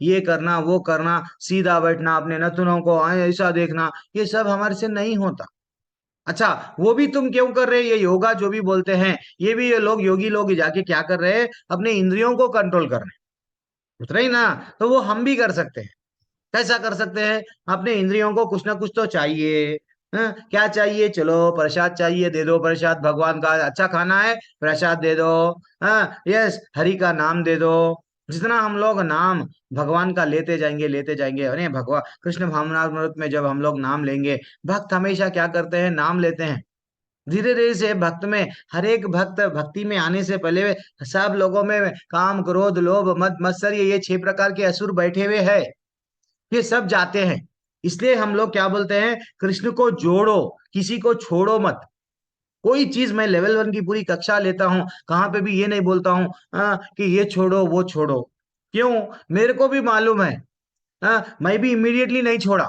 ये करना वो करना, सीधा बैठना, अपने नथुनों को ऐसा देखना, ये सब हमारे से नहीं होता। अच्छा, वो भी तुम क्यों कर रहे हैं? ये योगा जो भी बोलते हैं, ये भी ये लोग योगी लोग जाके क्या कर रहे हैं? अपने इंद्रियों को कंट्रोल कर रहे हैं, उतना ही ना। तो वो हम भी कर सकते हैं। कैसा कर सकते हैं? अपने इंद्रियों को कुछ ना कुछ तो चाहिए। क्या चाहिए? चलो प्रसाद चाहिए, दे दो प्रसाद, भगवान का अच्छा खाना है, प्रसाद दे दो। यस, हरि का नाम दे दो। जितना हम लोग नाम भगवान का लेते जाएंगे, अरे भगवान कृष्ण भावनामृत में जब हम लोग नाम लेंगे, भक्त हमेशा क्या करते हैं? नाम लेते हैं। धीरे धीरे से भक्त में, हर एक भक्त भक्ति में आने से पहले सब लोगों में काम, क्रोध, लोभ, मद, मत्सर, ये 6 प्रकार के असुर बैठे हुए हैं। ये सब जाते हैं। इसलिए हम लोग क्या बोलते हैं? कृष्ण को जोड़ो, किसी को छोड़ो मत। कोई चीज, मैं लेवल 1 की पूरी कक्षा लेता हूँ, कहाँ पे भी ये नहीं बोलता हूँ कि ये छोड़ो वो छोड़ो। क्यों? मेरे को भी मालूम है। मैं भी इमीडिएटली नहीं छोड़ा।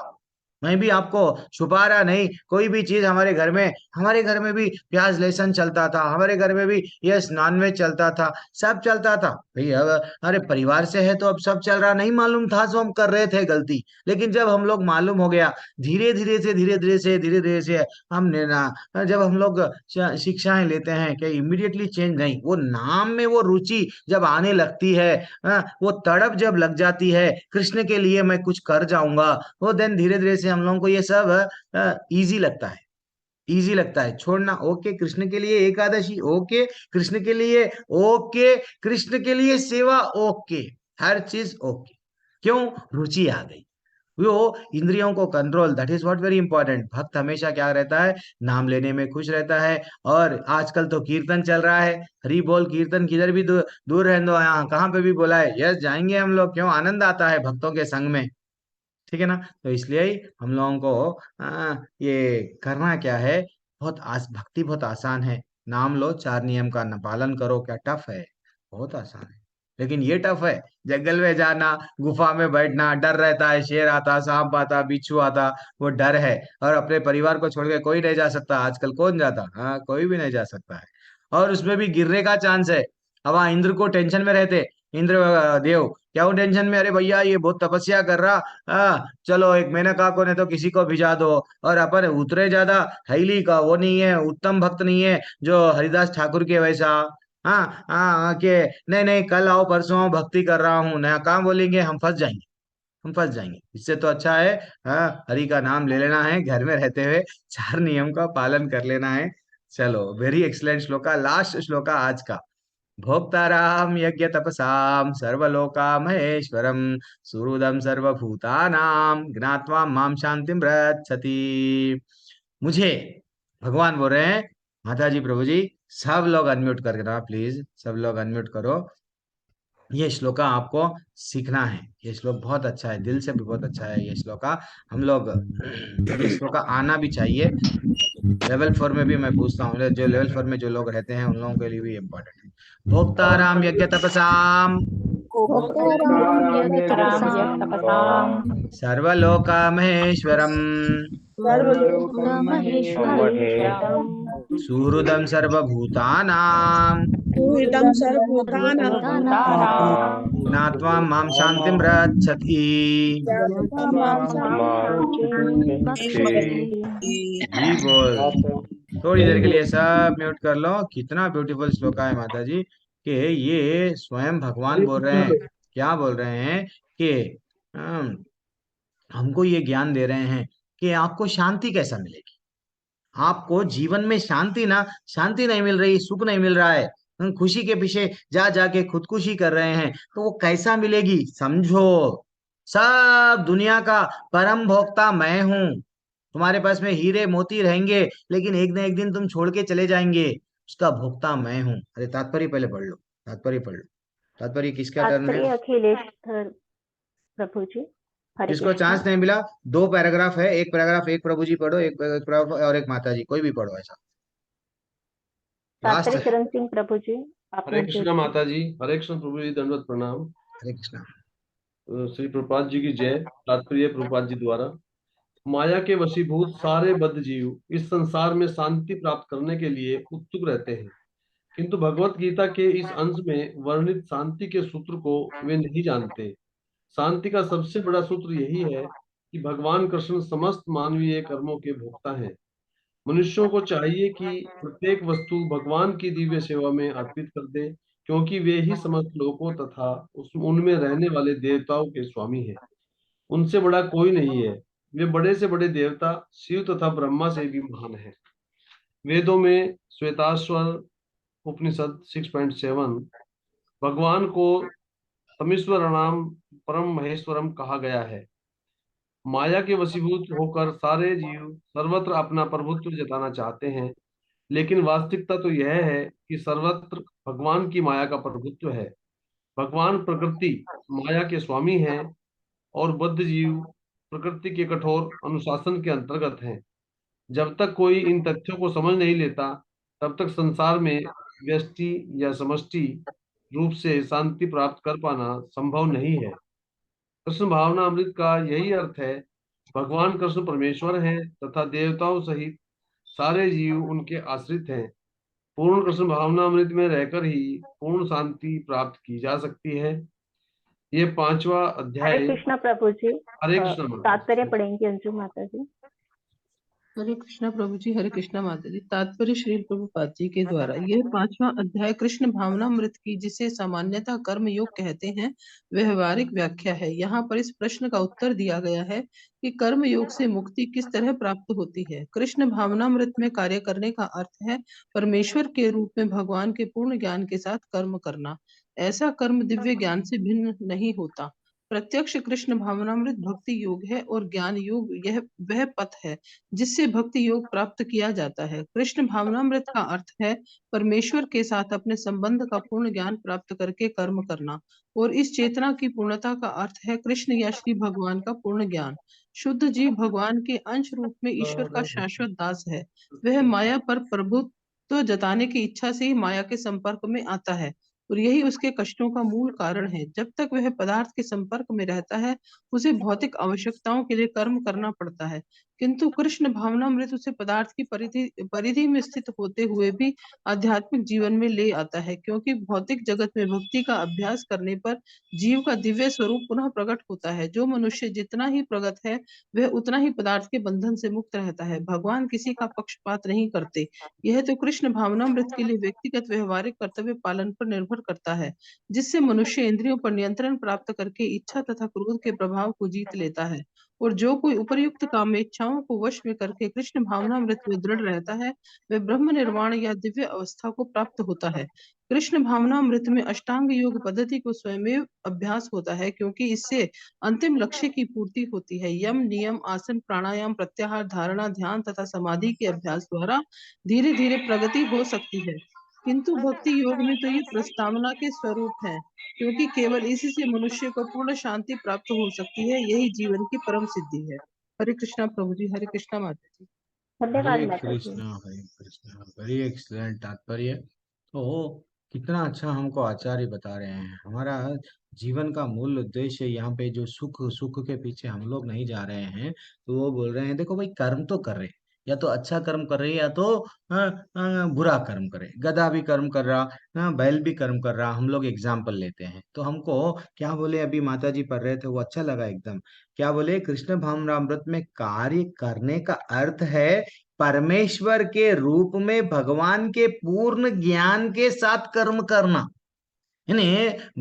मैं भी आपको छुपा रहा नहीं। कोई भी चीज हमारे घर में भी प्याज लहसुन चलता था, हमारे घर में भी यस नॉनवेज चलता था, सब चलता था भाई। अब अरे परिवार से है तो अब सब चल रहा, नहीं मालूम था तो हम कर रहे थे गलती। लेकिन जब हम लोग मालूम हो गया, धीरे धीरे से हमने ना, जब हम लोग शिक्षाएं लेते हैं कि इमीडिएटली चेंज नहीं, वो नाम में वो रुचि जब आने लगती है, वो तड़प जब लग जाती है कृष्ण के लिए मैं कुछ कर जाऊंगा, वो देन धीरे धीरे से हम लोगों को ये सब इजी लगता है। इजी लगता है छोड़ना। ओके, कृष्ण के लिए एकादशी, ओके कृष्ण के लिए, ओके कृष्ण के लिए सेवा, ओके हर चीज ओके। क्यों? रुचि आ गई। वो इंद्रियों को control, that is what very important. भक्त हमेशा क्या रहता है? नाम लेने में खुश रहता है। और आजकल तो कीर्तन चल रहा है, हरि बोल कीर्तन, किधर भी दूर रहने दो, यहाँ कहाँ पे भी बोला है, यस जाएंगे हम लोग। क्यों? आनंद आता है भक्तों के संग में। ठीक है ना? तो इसलिए ही हम लोगों को ये करना क्या है? भक्ति बहुत आसान है। नाम लो, 4 नियम का न पालन करो। क्या टफ है? बहुत आसान है। लेकिन ये टफ है, जंगल में जाना, गुफा में बैठना, डर रहता है, शेर आता, सांप आता, बिच्छू आता, वो डर है। और अपने परिवार को छोड़ के कोई नहीं जा सकता आजकल। कौन जाता? हाँ, कोई भी नहीं जा सकता है। और उसमें भी गिरने का चांस है। अब वहाँ इंद्र को टेंशन में रहते, इंद्र देव क्या वो टेंशन में, अरे भैया ये बहुत तपस्या कर रहा, चलो एक मेनका को ने तो किसी को भिजा दो। और अपन उतरे ज्यादा हैली का वो नहीं है, उत्तम भक्त नहीं है जो हरिदास ठाकुर के वैसा। हाँ हाँ के नहीं नहीं कल आओ परसों आओ, भक्ति कर रहा हूँ, नया काम बोलेंगे, हम फंस जाएंगे। हम फंस जाएंगे। इससे तो अच्छा है हरि का नाम ले लेना है, घर में रहते हुए 4 नियम का पालन कर लेना है। चलो, very excellent shloka, last shloka आज का। भोक्ताराम यज्ञ तपसाम सर्वलोका महेश्वरम सुहृदम सर्वभूतानाम ज्ञात्वा माम शांतिम रक्षति। मुझे भगवान बोल रहे हैं, माता जी, प्रभु जी, सब लोग अनम्यूट करना प्लीज, सब लोग अनम्यूट करो। ये श्लोका आपको सीखना है। ये श्लोक बहुत अच्छा है, दिल से भी बहुत अच्छा है ये श्लोका। हम लोग ये श्लोका आना भी चाहिए। लेवल 4 में भी मैं पूछता हूँ, जो लेवल 4 में जो लोग रहते हैं उन लोगों के लिए भी इम्पोर्टेंट है। भोक्ताराम यज्ञ तपसाम भोक्ताराम यज्ञतपसाम सर्वलोका महेश्वरम सर्वलोका महेश्वरम सुहृदम सर्वभूतानां सुहृदं सर्वभूतानां ज्ञात्वा माम शांतिम रक्षति। जी बोल। थोड़ी देर के लिए सब म्यूट कर लो। कितना ब्यूटीफुल श्लोका है माता जी, कि ये स्वयं भगवान बोल रहे हैं। क्या बोल रहे हैं? कि हमको ये ज्ञान दे रहे हैं कि आपको शांति कैसा मिलेगी। आपको जीवन में शांति नहीं मिल रही, सुख नहीं मिल रहा है, खुशी के पीछे जा जाके खुदकुशी कर रहे हैं, तो वो कैसा मिलेगी? समझो, सब दुनिया का परम भोक्ता मैं हूँ। तुम्हारे पास में हीरे मोती रहेंगे, लेकिन एक न एक दिन तुम छोड़ के चले जाएंगे। उसका भोक्ता मैं हूँ। अरे तात्पर्य पहले पढ़ लो, तात्पर्य पढ़ लो। तात्पर्य किसका टर्न है? तात्पर्य अखिलेश सर, प्रभु जी। हरे जिसको कृष्णा। चांस नहीं मिला, 2 पैराग्राफ है, एक पैराग्राफ एक प्रभु जी पढ़ो, एक पैराग्राफ और एक माता जी, कोई भी पढ़ो ऐसा। लास्ट तात्पर्य है। चरण सिंह प्रभु जी, हरे आपने कृष्णा माता जी, हरे कृष्ण प्रभु जी, दंडवत प्रणाम। हरे कृष्णा। श्री प्रभुपाद जी की जय। तात्पर्य प्रभुपाद जी द्वारा। माया के वशीभूत सारे बद्ध जीव इस संसार में शांति प्राप्त करने के लिए उत्सुक रहते हैं, किंतु भगवत गीता के इस अंश में वर्णित शांति के सूत्र को वे नहीं जानते। शांति का सबसे बड़ा सूत्र यही है कि भगवान कृष्ण समस्त मानवीय कर्मों के भोक्ता हैं। मनुष्यों को चाहिए कि प्रत्येक वस्तु भगवान की दिव्य सेवा में अर्पित कर दे, क्योंकि वे ही समस्त लोकों तथा उनमें रहने वाले देवताओं के स्वामी हैं। उनसे बड़ा कोई नहीं है। वे बड़े से बड़े देवता शिव तथा ब्रह्मा से भी महान है। वेदों में श्वेताश्वर उपनिषद 6.7 भगवान को तमीश्वराणाम परम महेश्वरम कहा गया है। माया के वशीभूत होकर सारे जीव सर्वत्र अपना प्रभुत्व जताना चाहते हैं, लेकिन वास्तविकता तो यह है कि सर्वत्र भगवान की माया का प्रभुत्व है। भगवान प्रकृति माया के स्वामी हैं और बद्ध जीव प्रकृति के कठोर अनुशासन के अंतर्गत हैं। जब तक कोई इन तथ्यों को समझ नहीं लेता, तब तक संसार में व्यष्टि या समष्टि रूप से शांति प्राप्त कर पाना संभव नहीं है। कृष्ण भावना अमृत का यही अर्थ है। भगवान कृष्ण परमेश्वर हैं तथा देवताओं सहित सारे जीव उनके आश्रित हैं। पूर्ण कृष्ण भावना अमृत में रहकर ही पूर्ण शांति प्राप्त की जा सकती है। ये 5वां हरे अध्याय। कृष्णा प्रभु जी। हरे कृष्ण माता तात्पर्य जी। पढ़ेंगे अंजू माता जी। हरे कृष्णा प्रभु जी, हरे कृष्णा माता जी। तात्पर्य श्री प्रभुपाद जी के द्वारा। यह 5वां अध्याय कृष्ण भावनामृत की, जिसे सामान्यतः कर्म योग कहते हैं, व्यवहारिक व्याख्या है। यहाँ पर इस प्रश्न का उत्तर दिया गया है कि कर्म योग से मुक्ति किस तरह प्राप्त होती है। कृष्ण भावनामृत में कार्य करने का अर्थ है परमेश्वर के रूप में भगवान के पूर्ण ज्ञान के साथ कर्म करना। ऐसा कर्म दिव्य ज्ञान से भिन्न नहीं होता। प्रत्यक्ष कृष्ण भावनामृत भक्ति योग है और ज्ञान योग यह वह पथ है जिससे भक्ति योग प्राप्त किया जाता है। कृष्ण भावनामृत का अर्थ है परमेश्वर के साथ अपने संबंध का पूर्ण ज्ञान प्राप्त करके कर्म करना, और इस चेतना की पूर्णता का अर्थ है कृष्ण या श्री भगवान का पूर्ण ज्ञान। शुद्ध जीव भगवान के अंश रूप में ईश्वर का शाश्वत दास है। वह माया पर प्रभुत्व जताने की इच्छा से ही माया के संपर्क में आता है, और यही उसके कष्टों का मूल कारण है। जब तक वह पदार्थ के संपर्क में रहता है, उसे भौतिक आवश्यकताओं के लिए कर्म करना पड़ता है, किंतु कृष्ण भावनामृत उसे पदार्थ की परिधि में स्थित होते हुए भी आध्यात्मिक जीवन में ले आता है, क्योंकि भौतिक जगत में भक्ति का अभ्यास करने पर जीव का दिव्य स्वरूप पुनः प्रकट होता है। जो मनुष्य जितना ही प्रगत है, वह उतना ही पदार्थ के बंधन से मुक्त रहता है। भगवान किसी का पक्षपात नहीं करते। यह तो कृष्ण भावनामृत के लिए व्यक्तिगत व्यवहारिक कर्तव्य पालन पर निर्भर करता है, जिससे मनुष्य इंद्रियों पर नियंत्रण प्राप्त करके इच्छा तथा क्रोध के प्रभाव को जीत लेता है। और जो कोई उपर्युक्त काम इच्छाओं को वश में करके कृष्ण भावनामृत में दृढ़ रहता है, वह ब्रह्म निर्वाण या दिव्य अवस्था को प्राप्त होता है। कृष्ण भावनामृत में अष्टांग योग पद्धति को स्वयं अभ्यास होता है, क्योंकि इससे अंतिम लक्ष्य की पूर्ति होती है। यम, नियम, आसन, प्राणायाम, प्रत्याहार, धारणा, ध्यान तथा समाधि के अभ्यास द्वारा धीरे धीरे प्रगति हो सकती है, किंतु भक्ति योग में तो ये प्रस्तावना के स्वरूप है, क्योंकि केवल इसी से मनुष्य को पूर्ण शांति प्राप्त हो सकती है। यही जीवन की परम सिद्धि है। हरे कृष्णा प्रभु जी, हरे कृष्णा माता जी। धन्यवाद हरे माता जी। कृष्णा, हरे कृष्णा। वेरी एक्सलेंट तात्पर्य। तो कितना अच्छा हमको आचार्य बता रहे हैं। हमारा जीवन का मूल उद्देश्य यहाँ पे जो सुख सुख के पीछे हम लोग नहीं जा रहे हैं, तो वो बोल रहे हैं देखो भाई, कर्म तो कर रहे हैं, या तो अच्छा कर्म कर रहे हैं या तो बुरा कर्म करे। गधा भी कर्म कर रहा, बैल भी कर्म कर रहा, हम लोग एग्जाम्पल लेते हैं। तो हमको क्या बोले, अभी माता जी पढ़ रहे थे, वो अच्छा लगा एकदम। क्या बोले, कृष्ण भावनामृत में कार्य करने का अर्थ है परमेश्वर के रूप में भगवान के पूर्ण ज्ञान के साथ कर्म करना। यानी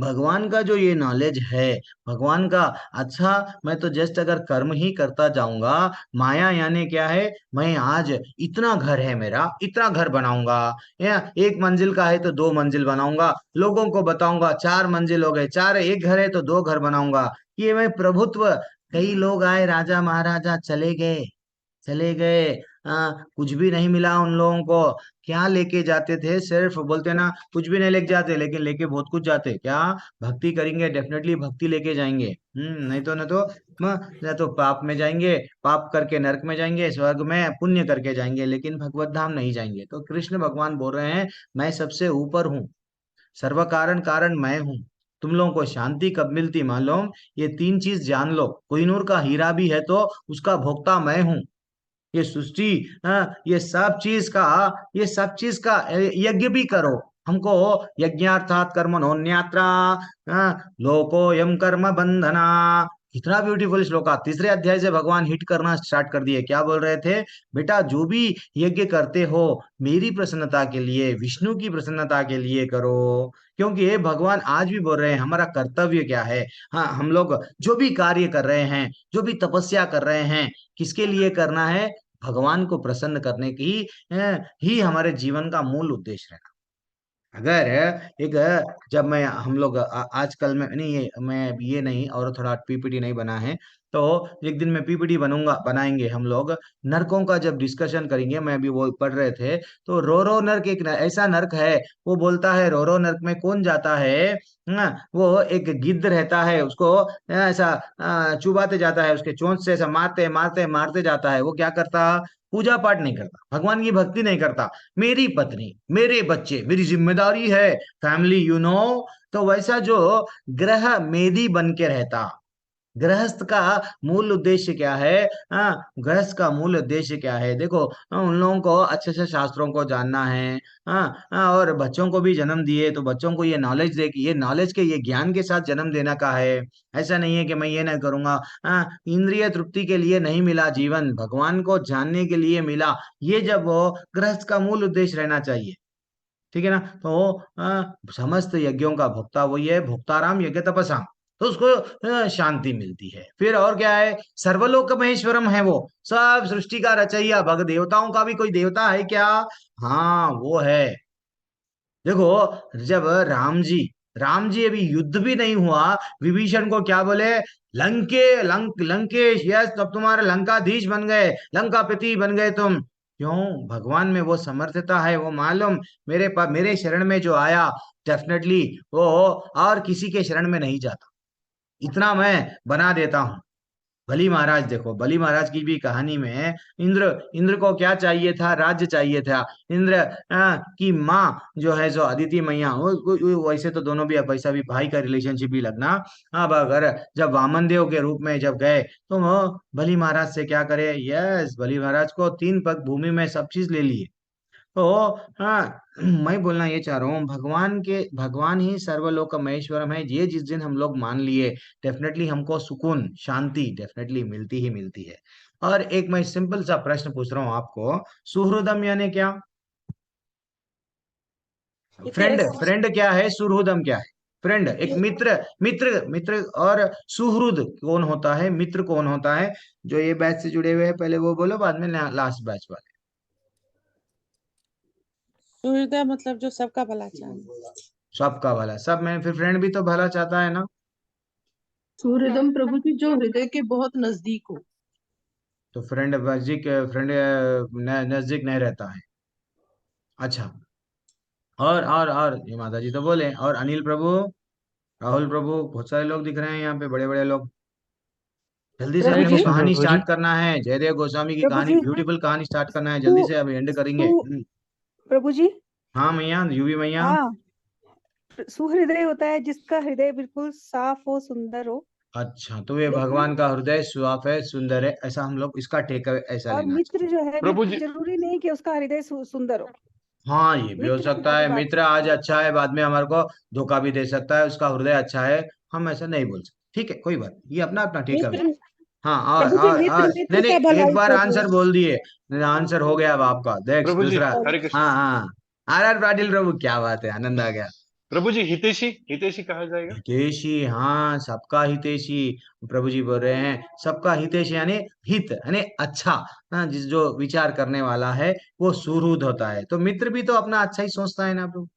भगवान का जो ये नॉलेज है, भगवान का, अच्छा मैं तो जस्ट अगर कर्म ही करता जाऊंगा, माया यानी क्या है, मैं आज इतना घर है मेरा, इतना घर बनाऊंगा, या 1 मंजिल का है तो 2 मंजिल बनाऊंगा, लोगों को बताऊंगा 4 मंजिल हो गए, 4, 1 घर है तो 2 घर बनाऊंगा, ये मैं प्रभुत्व। कई लोग आए, राजा महाराजा चले गए, कुछ भी नहीं मिला उन लोगों को। क्या लेके जाते थे? सिर्फ बोलते ना कुछ भी नहीं लेके जाते, लेकिन लेके बहुत कुछ जाते। क्या? भक्ति करेंगे, डेफिनेटली भक्ति लेके जाएंगे। नहीं तो पाप में जाएंगे, पाप करके नरक में जाएंगे, स्वर्ग में पुण्य करके जाएंगे, लेकिन भगवत धाम नहीं जाएंगे। तो कृष्ण भगवान बोल रहे हैं, मैं सबसे ऊपर हूँ, सर्व कारण कारण मैं हूँ। तुम लोगों को शांति कब मिलती मालूम? ये तीन चीज जान लो। कोहिनूर का हीरा भी है तो उसका भोक्ता मैं हूँ। ये सृष्टि, ये सब चीज का यज्ञ भी करो। हमको यज्ञार्थात कर्मणोन्यात्रा लोकोयम कर्म बंधना। कितना ब्यूटीफुल श्लोक। तीसरे अध्याय से भगवान हिट करना स्टार्ट कर दिए। क्या बोल रहे थे? बेटा जो भी यज्ञ करते हो मेरी प्रसन्नता के लिए, विष्णु की प्रसन्नता के लिए करो। क्योंकि ये भगवान आज भी बोल रहे हैं हमारा कर्तव्य क्या है। हाँ, हम लोग जो भी कार्य कर रहे हैं, जो भी तपस्या कर रहे हैं, किसके लिए करना है? भगवान को प्रसन्न करने की ही हमारे जीवन का मूल उद्देश्य है। अगर एक जब मैं हम लोग आजकल में नहीं, ये मैं ये नहीं और थोड़ा पीपीटी नहीं बना है, तो एक दिन में पीपीटी बनाएंगे हम लोग। नरकों का जब डिस्कशन करेंगे, मैं भी वो पढ़ रहे थे, तो रोरो नर्क एक ऐसा नर्क है। वो बोलता है रोरो नर्क में कौन जाता है? वो एक गिद्ध रहता है, उसको ऐसा चुबाते जाता है, उसके चोंच से ऐसा मारते मारते मारते जाता है। वो क्या करता? पूजा पाठ नहीं करता, भगवान की भक्ति नहीं करता। मेरी पत्नी, मेरे बच्चे, मेरी जिम्मेदारी है, फैमिली, तो वैसा जो ग्रह मेदी बन के रहता। गृहस्थ का मूल उद्देश्य क्या है? गृहस्थ का मूल उद्देश्य क्या है? देखो, उन लोगों को अच्छे से शास्त्रों को जानना है। और बच्चों को भी जन्म दिए तो बच्चों को ये नॉलेज दे, ये नॉलेज के, ये ज्ञान के साथ जन्म देना का है। ऐसा नहीं है कि मैं ये नहीं करूंगा। इंद्रिय तृप्ति के लिए नहीं मिला जीवन, भगवान को जानने के लिए मिला। ये जब वो गृहस्थ का मूल उद्देश्य रहना चाहिए। ठीक है ना? तो समस्त यज्ञों का भोक्ता वही है, भोक्ताराम यज्ञ तपसाम। तो उसको शांति मिलती है। फिर और क्या है? सर्वलोक महेश्वरम है वो, सब सृष्टि का रचैया। भग देवताओं का भी कोई देवता है क्या? हाँ, वो है। देखो, जब राम जी अभी युद्ध भी नहीं हुआ, विभीषण को क्या बोले? लंकेश, यस, तब तुम्हारे लंकाधीश बन गए, लंकापति बन गए तुम। क्यों? भगवान में वो समर्थता है, वो मालूम मेरे पास, मेरे शरण में जो आया, डेफिनेटली वो और किसी के शरण में नहीं जाता। इतना मैं बना देता हूँ। बलि महाराज, देखो बलि महाराज की भी कहानी में इंद्र इंद्र को क्या चाहिए था? राज्य चाहिए था। इंद्र की माँ जो है, जो अदिति मैया, वैसे तो दोनों भी वैसा भी भाई का रिलेशनशिप भी लगना। अब अगर जब वामन देव के रूप में जब गए, तो वो बलि महाराज से क्या करे? यस, बलि महाराज को 3 पग भूमि में सब चीज ले लिए। तो हाँ, मैं बोलना ये चाह रहा हूँ, भगवान ही सर्वलोक महेश्वरम है। ये जिस दिन हम लोग मान लिए, डेफिनेटली हमको सुकून, शांति डेफिनेटली मिलती ही मिलती है। और एक मैं सिंपल सा प्रश्न पूछ रहा हूँ आपको, सुहृदम यानी क्या? फ्रेंड क्या है? सुहृदम क्या है? फ्रेंड, एक मित्र। मित्र और सुहृद कौन होता है? मित्र कौन होता है? जो ये बैच से जुड़े हुए हैं, पहले वो बोलो, बाद में लास्ट बैच वाले। सुहृदय मतलब जो सबका भला चाहे। सबका भला, सब में फिर फ्रेंड भी तो भला चाहता है ना? सूर्यदम प्रभु जी जो हृदय के बहुत नजदीक हो। तो फ्रेंड नजदीक नहीं रहता है। अच्छा, और ये माता जी तो बोले, और अनिल प्रभु, राहुल प्रभु, बहुत सारे लोग दिख रहे हैं यहाँ पे, बड़े बड़े लोग। जल्दी से प्रभु अपने को जी, कहानी स्टार्ट करना है। जयदेव गोस्वामी की प्रभु कहानी, जी, ब्यूटीफुल कहानी स्टार्ट करना है, सु, जल्दी से अब एंड करेंगे। सु, प्रभु जी, हाँ मैया, यूवी मैया। हाँ, सुहृदय होता है जिसका हृदय बिल्कुल साफ हो, सुंदर हो। अच्छा, तो ये लेकिन भगवान का हृदय साफ है, सुंदर है, ऐसा हम लोग इसका टेक ऐसा और लेना मित्र जो है, प्रभु जी, जरूरी नहीं कि उसका हृदय सुंदर हो। हाँ, ये भी हो मित्र की सकता है। बात मित्र आज अच्छा है, बाद में हमारे को धोखा भी दे सकता है। उसका हृदय अच्छा है, हम ऐसा नहीं बोल सकते। ठीक है, कोई बात नहीं, ये अपना अपना ठीक है। मित्र हाँ, प्रभु जी और मित्र नहीं मित्र नहीं, का एक भलाई बार कर आंसर रहे बोल दिए, आंसर हो गया अब आपका। नेक्स्ट प्रभु जी, दूसरा। हरे कृष्ण। हाँ हाँ, आर पाटिल प्रभु, क्या बात है, आनंद आ गया। प्रभु जी, हितैषी हितैषी कहा जाएगा। हितेशी, हाँ, सबका हितेशी। प्रभु जी बोल रहे हैं सबका हितेशी, यानी हित यानी अच्छा। हाँ, जिस जो विचार करने वाला है वो सुहृद होता है। तो मित्र भी तो अपना अच्छा ही सोचता है ना प्रभु।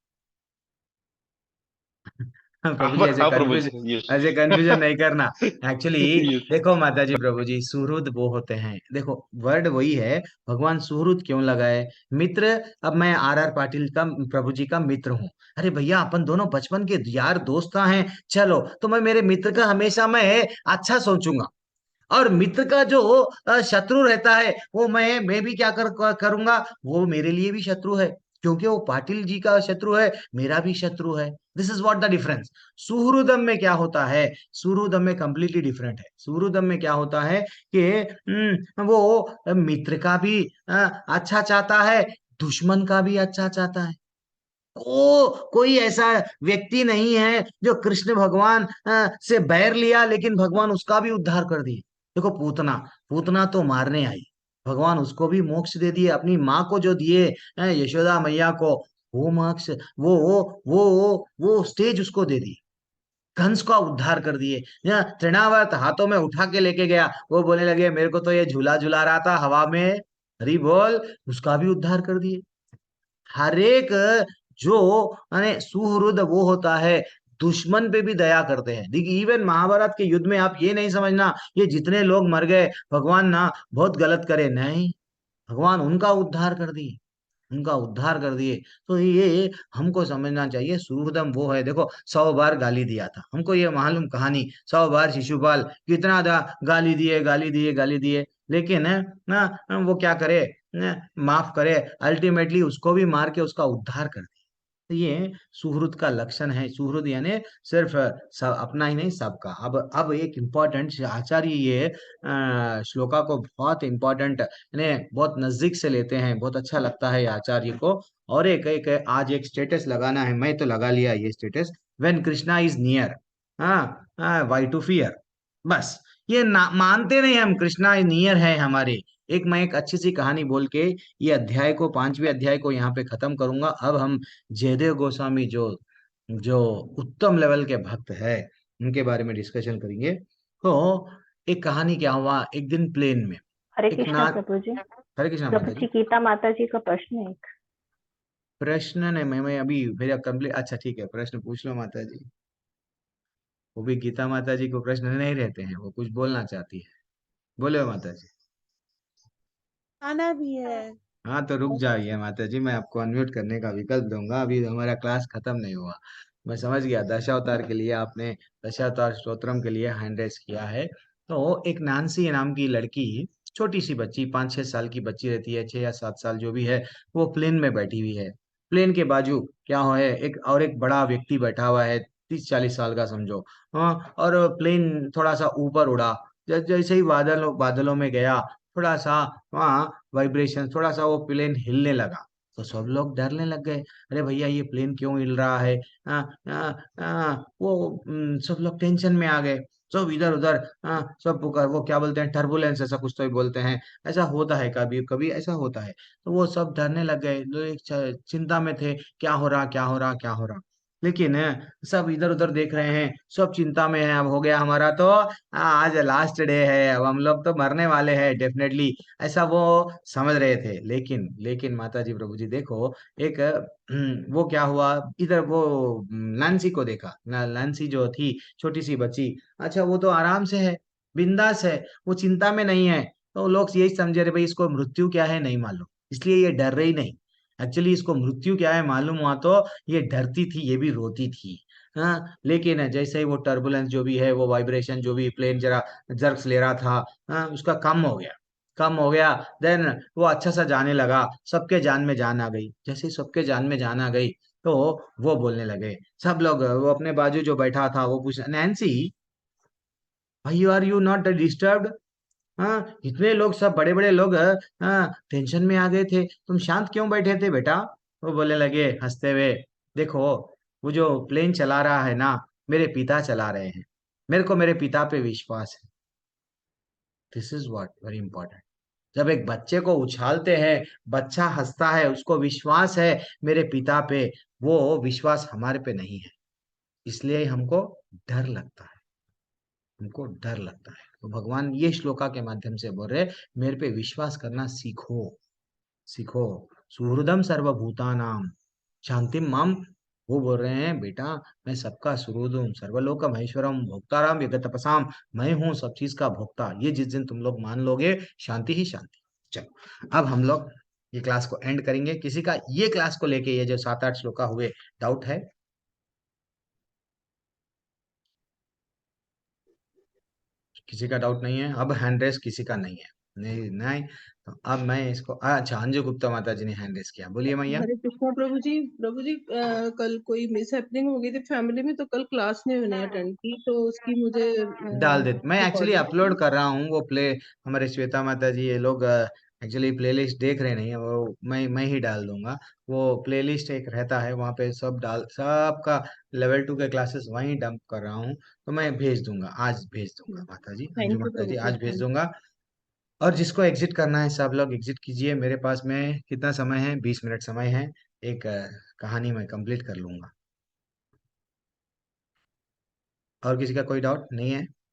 प्रभु जी हाँ प्रभु जी, यस ऐसे कंफ्यूजन नहीं करना। Actually yes. देखो माता जी प्रभु जी, सुहृद वो होते हैं, देखो वर्ड वही है। भगवान सुहृद क्यों लगाए? मित्र। अब मैं आर पाटिल का, प्रभु जी का मित्र हूँ। अरे भैया अपन दोनों बचपन के यार दोस्त हैं, चलो तो मैं मेरे मित्र का हमेशा मैं अच्छा सोचूंगा। और मित्र का जो शत्रु रहता है, वो मैं भी क्या करूंगा, वो मेरे लिए भी शत्रु है। क्योंकि वो पाटिल जी का शत्रु है, मेरा भी शत्रु है। This is what the difference. सुहृदम में क्या होता है? सुहृदम में कंप्लीटली डिफरेंट है। सुहृदम में क्या होता है कि वो मित्र का भी अच्छा चाहता है, दुश्मन का भी अच्छा चाहता है। वो कोई ऐसा व्यक्ति नहीं है जो कृष्ण भगवान से बैर लिया लेकिन भगवान उसका भी उद्धार कर दिए। देखो पूतना, पूतना तो मारने आई, भगवान उसको भी मोक्ष दे दिए। अपनी माँ को जो दिए यशोदा मैया को, वो मोक्ष, वो स्टेज उसको दे दी। कंस का उद्धार कर दिए। या तृणावर्त हाथों में उठा के लेके गया, वो बोलने लगे मेरे को तो ये झूला झूला रहा था हवा में, हरी बोल, उसका भी उद्धार कर दिए। हर एक जो माने सुहृद वो होता है, दुश्मन पे भी दया करते हैं। देखिए इवन महाभारत के युद्ध में आप ये नहीं समझना ये जितने लोग मर गए भगवान ना बहुत गलत करे, नहीं, भगवान उनका उद्धार कर दिए, उनका उद्धार कर दिए। तो ये हमको समझना चाहिए। सुहृदम वो है, देखो 100 बार गाली दिया था, हमको ये मालूम कहानी, 100 बार शिशुपाल कितना गाली दिए, गाली दिए, गाली दिए, लेकिन ना वो क्या करे, माफ करे, अल्टीमेटली उसको भी मार के उसका उद्धार कर दिया। तो ये सुहृद का लक्षण है। सुहृद यानी सिर्फ सब अपना ही नहीं, सबका। अब एक इम्पोर्टेंट आचार्य ये श्लोका को बहुत इम्पोर्टेंट यानी बहुत नजदीक से लेते हैं, बहुत अच्छा लगता है ये आचार्य को। और एक आज एक स्टेटस लगाना है, मैं तो लगा लिया ये status, when Krishna is near, why to fear. बस ये मानते नहीं हम, कृष्णा इज नियर है हमारे। मैं एक अच्छी सी कहानी बोल के ये अध्याय को, 5वें अध्याय को यहाँ पे खत्म करूंगा। अब हम जयदेव गोस्वामी जो जो उत्तम लेवल के भक्त है, उनके बारे में डिस्कशन करेंगे। तो एक कहानी क्या हुआ, एक दिन प्लेन में हरे एक कृष्णा ना, प्रभु जी। हरे कृष्णा प्रभु माता जी जी। गीता माता जी का प्रश्न है एक। प्रश्न ने मैं अभी मेरा कंप्लीट, अच्छा ठीक है, प्रश्न पूछ लो माता जी। वो भी गीता माता जी को प्रश्न नहीं रहते हैं, वो कुछ बोलना चाहती है, बोले माता जी। आना भी है। हाँ तो रुक जाइए माता जी, मैं आपको अनम्यूट करने का विकल्प दूंगा, अभी हमारा क्लास खत्म नहीं हुआ। मैं समझ गया, दशावतार के लिए आपने, दशावतार स्तोत्रम के लिए हैंड रेस किया है। तो एक नानसी नाम की लड़की, छोटी सी बच्ची, 5-6 साल की बच्ची रहती है, 6 या 7 साल जो भी है, वो प्लेन में बैठी हुई है। प्लेन के बाजू क्या हो है, एक बड़ा व्यक्ति बैठा हुआ है, 30-40 साल का समझो। हाँ, और प्लेन थोड़ा सा ऊपर उड़ा, जैसे ही बादलों में गया, थोड़ा सा वहाँ वाइब्रेशन, थोड़ा सा वो प्लेन हिलने लगा। तो सब लोग डरने लग गए, अरे भैया ये प्लेन क्यों हिल रहा है? सब लोग टेंशन में आ गए, सब इधर उधर, सब पुकार, वो क्या बोलते हैं, टर्बुलेंस ऐसा कुछ तो ही बोलते हैं। ऐसा होता है, कभी कभी ऐसा होता है। तो वो सब डरने लग गए, जो एक चिंता में थे, क्या हो रहा, क्या हो रहा, क्या हो रहा। लेकिन सब इधर उधर देख रहे हैं, सब चिंता में है, अब हो गया हमारा तो, आज लास्ट डे है, अब हम लोग तो मरने वाले हैं डेफिनेटली, ऐसा वो समझ रहे थे। लेकिन माता जी प्रभु जी देखो, एक वो क्या हुआ, इधर वो नैन्सी को देखा, नैन्सी जो थी छोटी सी बच्ची, अच्छा वो तो आराम से है, बिंदास है, वो चिंता में नहीं है। तो लोग यही समझे रहे भाई इसको मृत्यु क्या है नहीं मालूम, इसलिए ये डर रही नहीं। एक्चुअली इसको मृत्यु क्या है मालूम हुआ तो ये डरती थी, ये भी रोती थी। हाँ, लेकिन जैसे ही वो टर्बुलेंस जो भी है, वो वाइब्रेशन जो भी प्लेन जरा जर्क्स ले रहा था, हाँ, उसका कम हो गया, कम हो गया। देन वो अच्छा सा जाने लगा, सबके जान में जान आ गई। जैसे ही सबके जान में जान आ गई, तो वो बोलने लगे, सब लोग, वो अपने बाजू जो बैठा था वो पूछ, नैन्सी भाई आर यू नॉट डिस्टर्ब्ड? हाँ, इतने लोग, सब बड़े बड़े लोग हाँ टेंशन में आ गए थे, तुम शांत क्यों बैठे थे बेटा? वो बोलने लगे हंसते हुए, देखो वो जो प्लेन चला रहा है ना, मेरे पिता चला रहे हैं, मेरे को मेरे पिता पे विश्वास है। This is what very important. जब एक बच्चे को उछालते हैं, बच्चा हंसता है, उसको विश्वास है मेरे पिता पे, वो विश्वास हमारे पे नहीं है, इसलिए हमको डर लगता है, हमको डर लगता है। तो भगवान ये श्लोका के माध्यम से बोल रहे, मेरे पे विश्वास करना सीखो, सीखो। सुहृदम सर्वभूतानाम शांतिम माम वो बोल रहे हैं बेटा मैं सबका सुहृदुम सर्वलोक महेश्वरम भोक्ताराम विगतपसाम, मैं हूँ सब चीज का भोक्ता। ये जिस दिन तुम लोग मान लोगे शांति ही शांति। चलो अब हम लोग ये क्लास को एंड करेंगे। किसी का ये क्लास को लेके ये जो 7-8 श्लोका हुए डाउट है? किसी का डाउट नहीं है? अब हैंड रेस किसी का नहीं है? नहीं नहीं। तो अब मैं इसको, अच्छा अंजू गुप्ता माता जी ने हैंड रेस किया, बोलिए मैया। हरे कृष्णा प्रभु जी। प्रभु जी कल कोई मिस हैपनिंग हो गई थी फैमिली में, तो कल क्लास में नहीं अटेंड की, तो उसकी मुझे डाल दे, मैं एक्चुअली रिकॉर्डिंग। अपलोड कर रहा हूँ वो प्ले। हमारे श्वेता माता जी ये लोग एक्चुअली प्लेलिस्ट देख रहे नहीं है, वो मैं ही डाल दूंगा। वो प्लेलिस्ट एक रहता है वहाँ पे, सब डाल, सबका लेवल 2 के क्लासेस वहीं डंप कर रहा हूँ। तो मैं भेज दूंगा, आज भेज दूंगा माता जी, अंजू थैंक यू माता प्रभु जी, जी, आज भेज थैंक दूंगा। और जिसको एग्जिट करना है सब लोग एग्जिट कीजिए। मेरे पास में कितना समय है? 20 मिनट समय है। एक कहानी मैं कंप्लीट कर लूंगा। और किसी का कोई डाउट नहीं है?